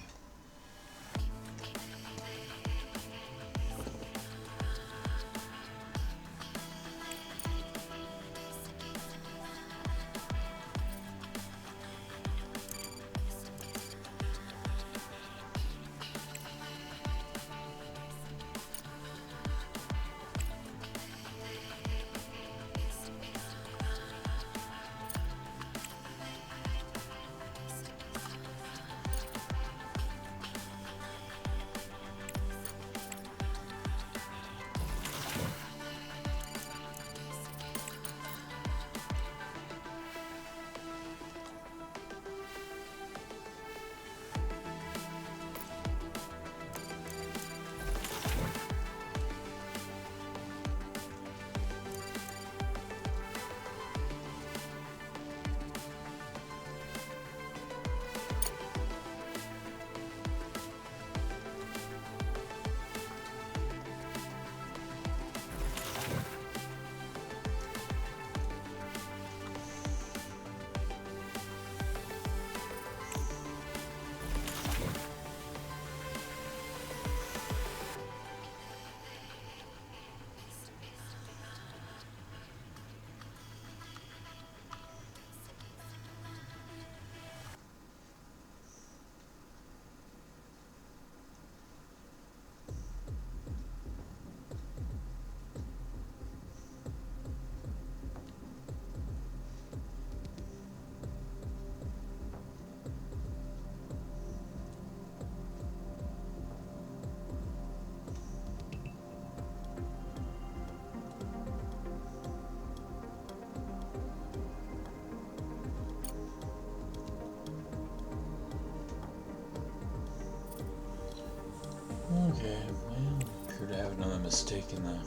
Okay, well, appear to have another mistake in the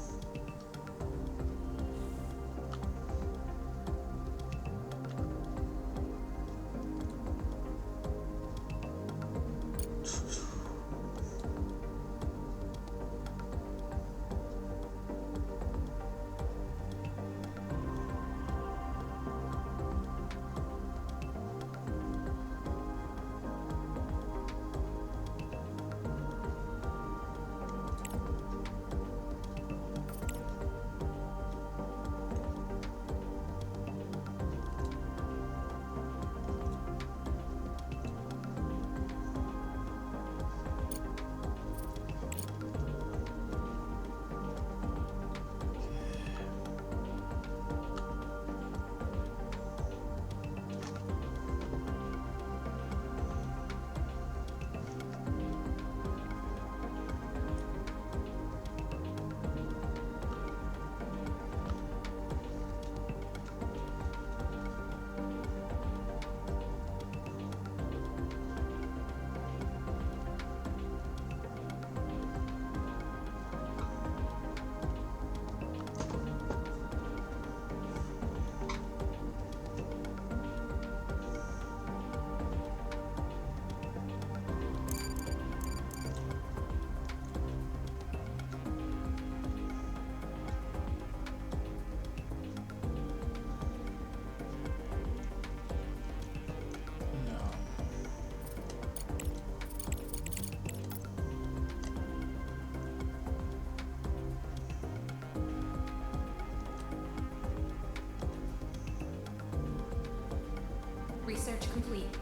Research complete.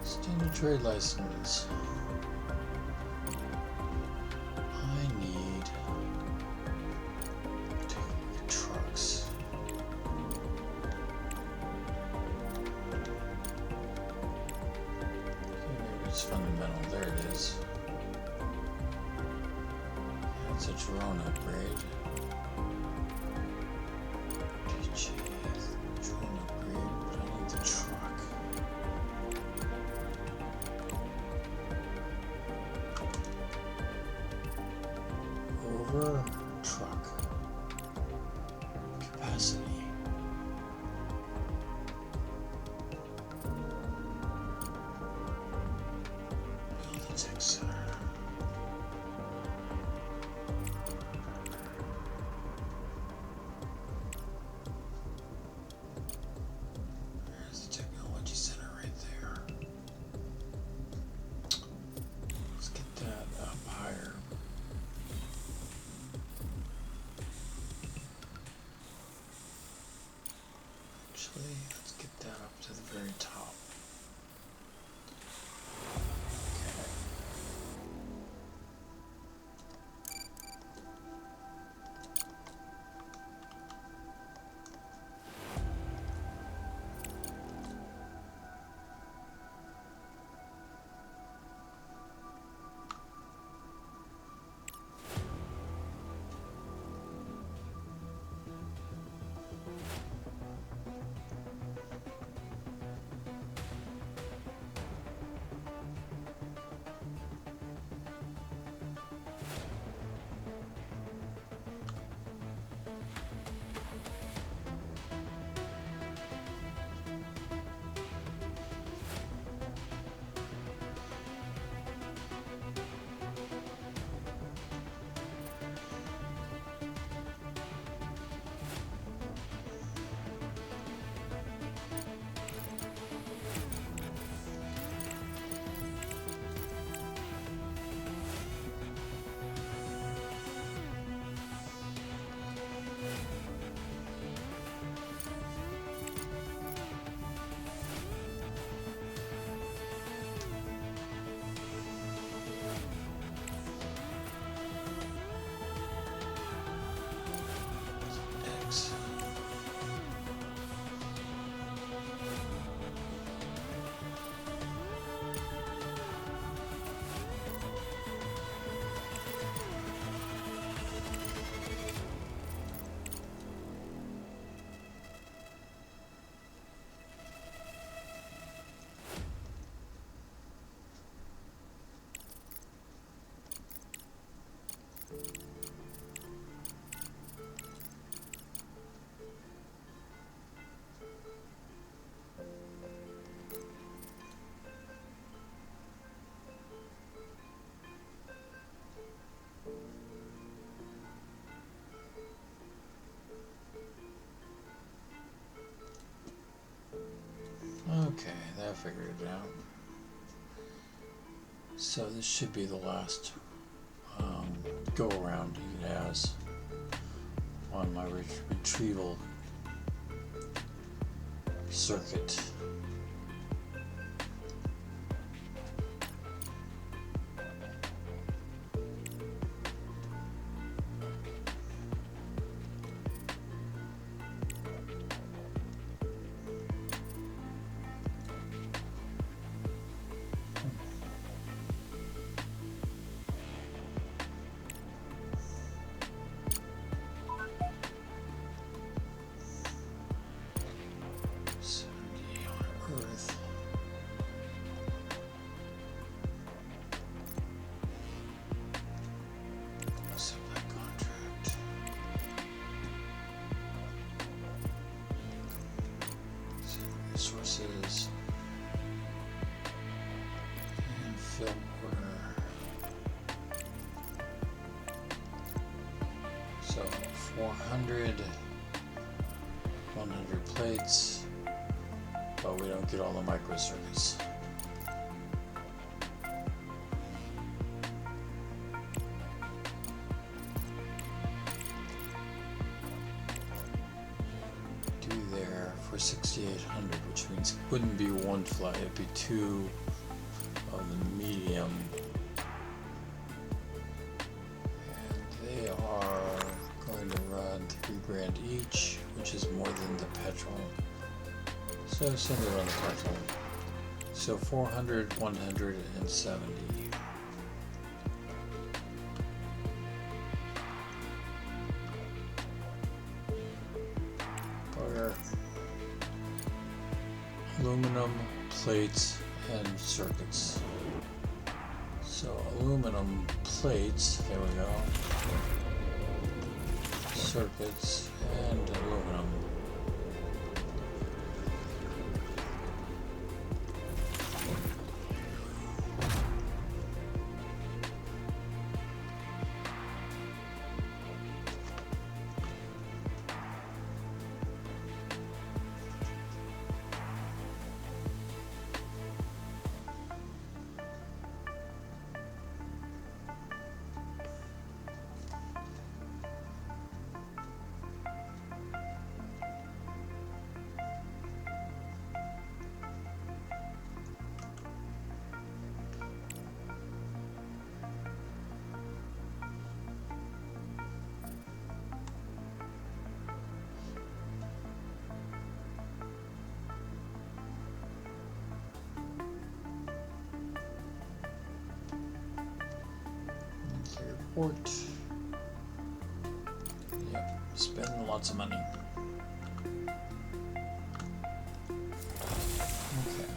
Standard trade license. I need to take a look at trucks. Okay, maybe it's fundamental. There it is. That's a drone upgrade. DJ, drone upgrade, but I need the truck. Over truck capacity. Build a tech center. There's the technology center right there. Let's get that up higher. Actually, let's get that up to the very top. Okay. X. Okay, that figured it out. So this should be the last go around he has on my retrieval circuit. fill order. So 400, 100 plates, but we don't get all the microcircuits. For 6,800, which means it wouldn't be one flight, it'd be two of the medium. And they are going to run $3,000 each, which is more than the petrol. So send it on the petrol. So 400, 170. Aluminum plates and circuits. So aluminum plates, there we go. Circuits and aluminum. Port. Yep, spend lots of money. Okay.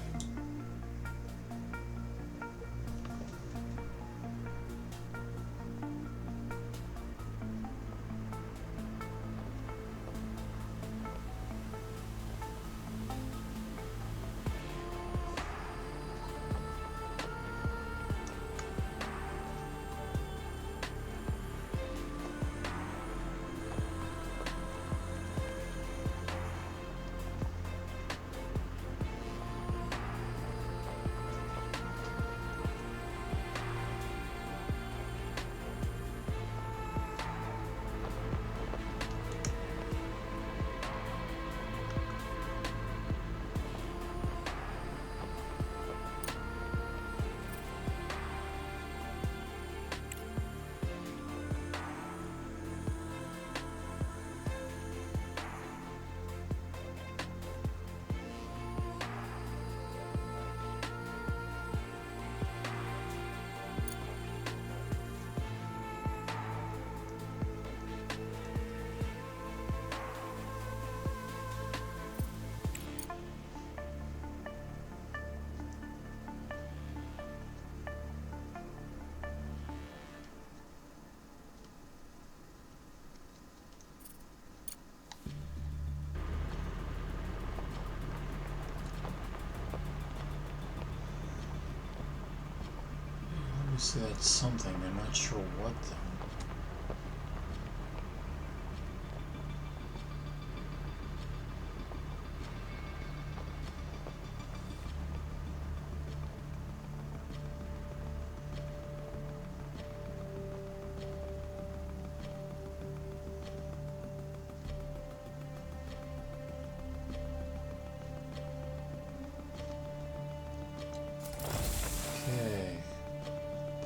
Obviously that's something, I'm not sure what though.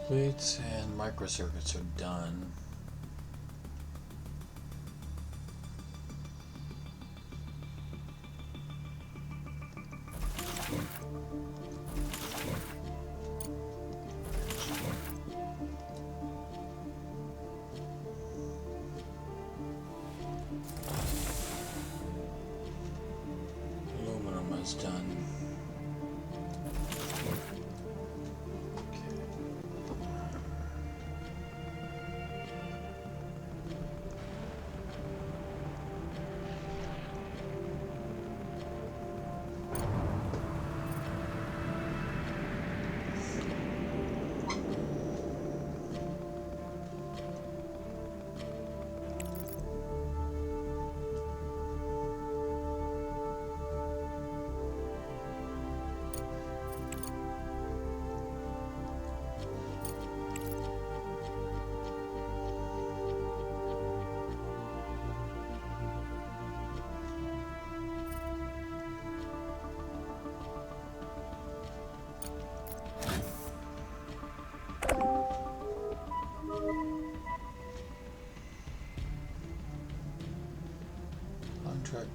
Plates and microcircuits are done. Aluminum is done.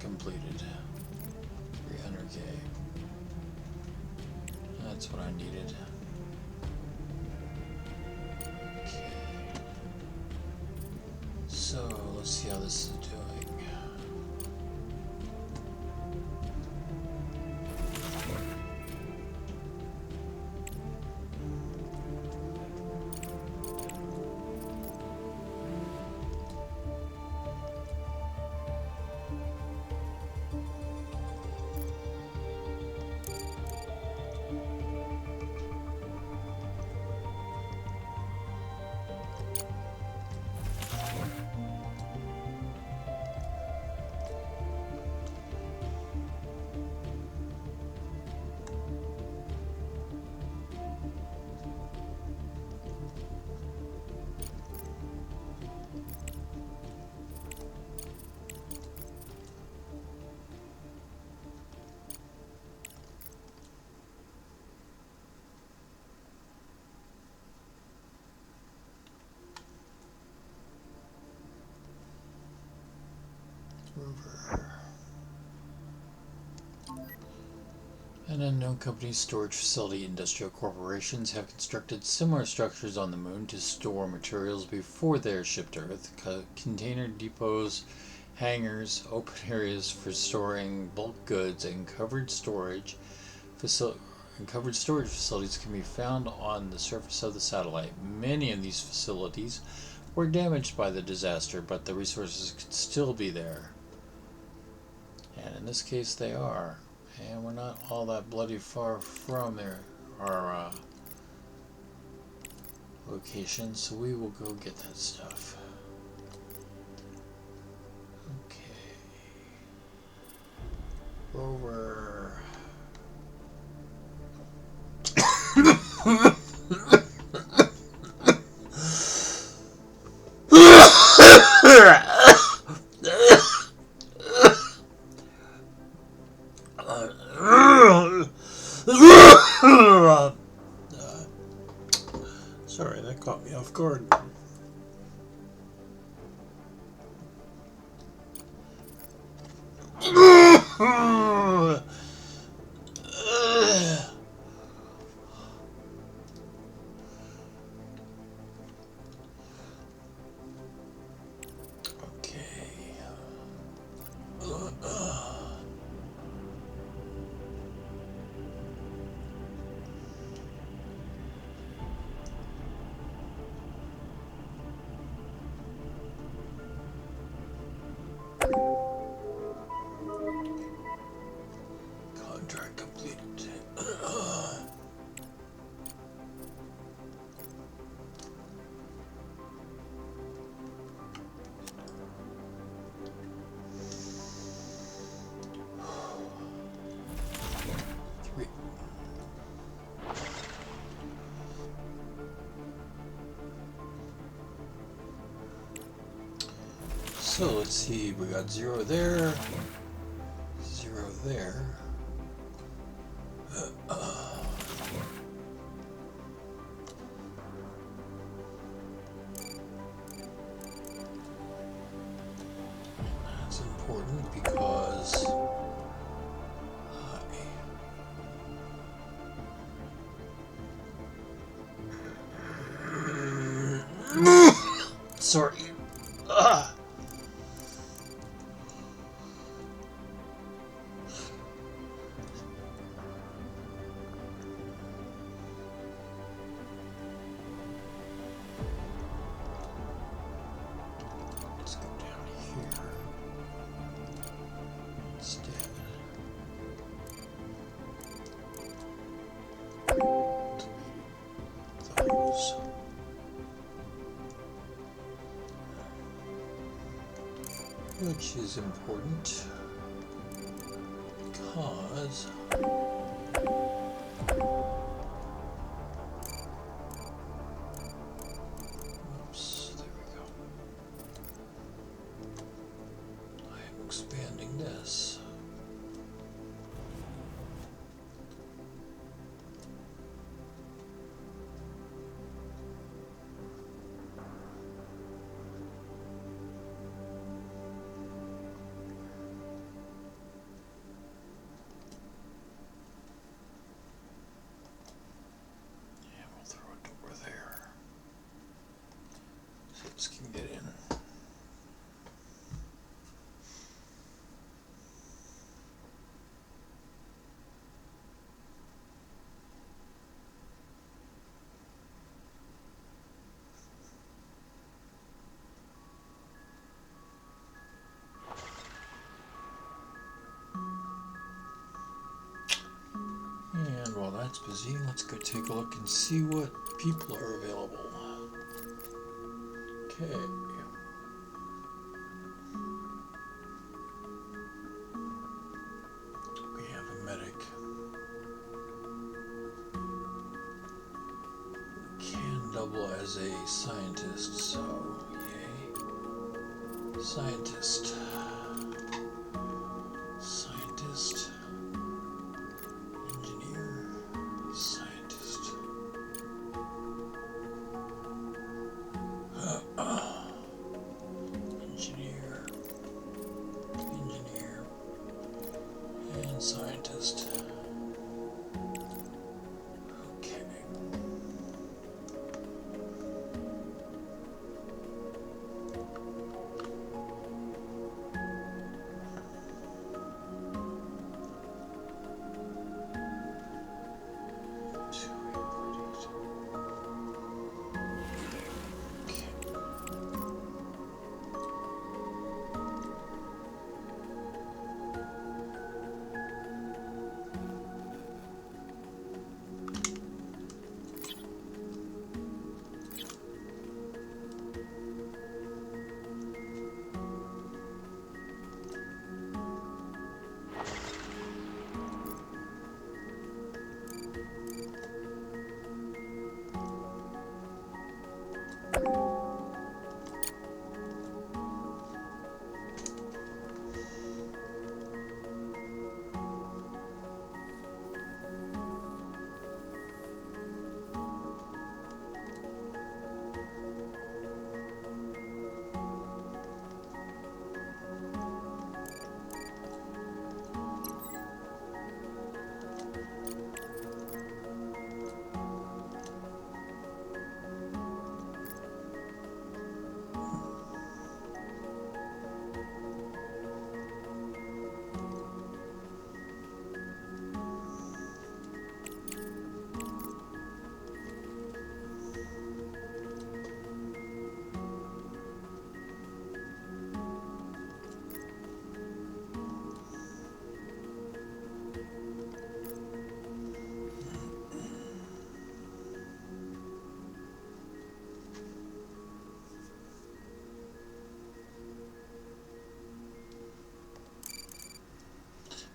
completed. 300K. That's what I needed. Okay. So let's see how this is doing. Rover. An unknown company's storage facility industrial corporations have constructed similar structures on the moon to store materials before they are shipped to Earth. Container depots, hangars, open areas for storing bulk goods, and covered storage facilities can be found on the surface of the satellite. Many of these facilities were damaged by the disaster, but the resources could still be there. And in this case they are. And we're not all that bloody far from our location, so we will go get that stuff. Okay. Rover. Sorry, that caught me off guard. Contract completed. So let's see, we got 0 there, 0 there. That's important because sorry. Let's go down here. Instead. Those. Which is important because oops, there we go. I am expanding this. that's busy. Let's go take a look and see what people are available. Okay. We have a medic. Can double as a scientist, so yay. Scientist. Scientist. Engineer. Scientist. Engineer. Engineer. And scientist. Okay.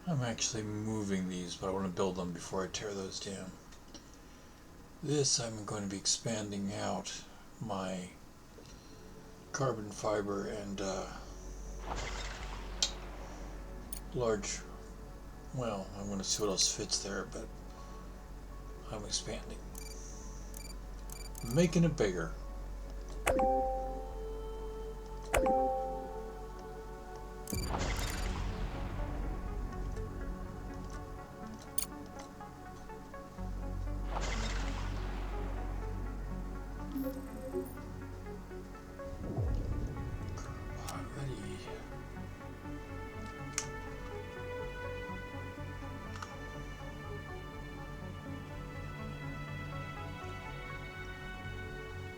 I'm actually moving these, but I want to build them before I tear those down. This I'm going to be expanding out my carbon fiber and large, well, I'm going to see what else fits there, but I'm expanding. Making it bigger.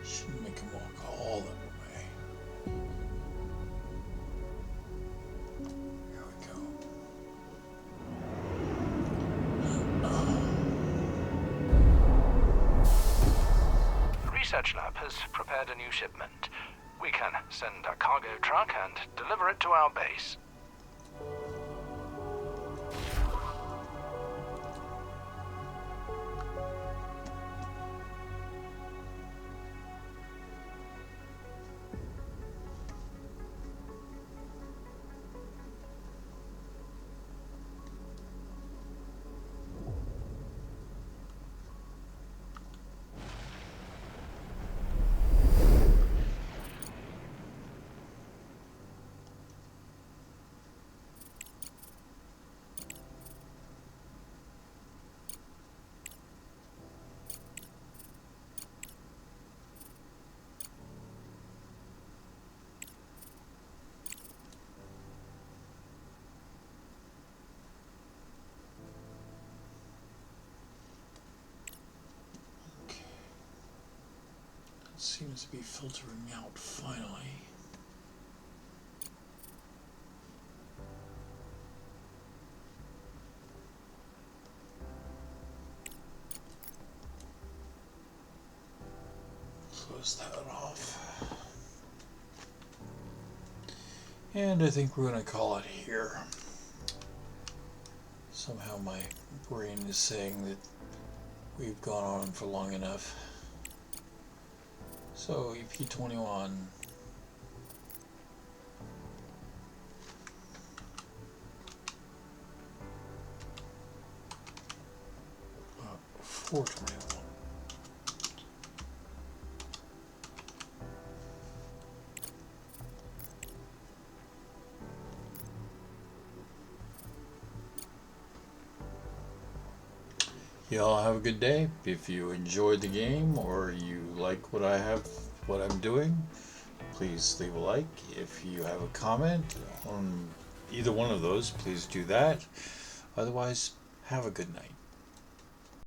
Shouldn't make him walk all the way. Here we go. The research lab has prepared a new shipment. We can send a cargo truck and deliver it to our base. Seems to be filtering out finally. close that off. And I think we're going to call it here. Somehow my brain is saying that we've gone on for long enough. So EP21. 421. Y'all have a good day. If you enjoyed the game or you like what I'm doing, please leave a like. If you have a comment on either one of those, please do that. Otherwise, have a good night.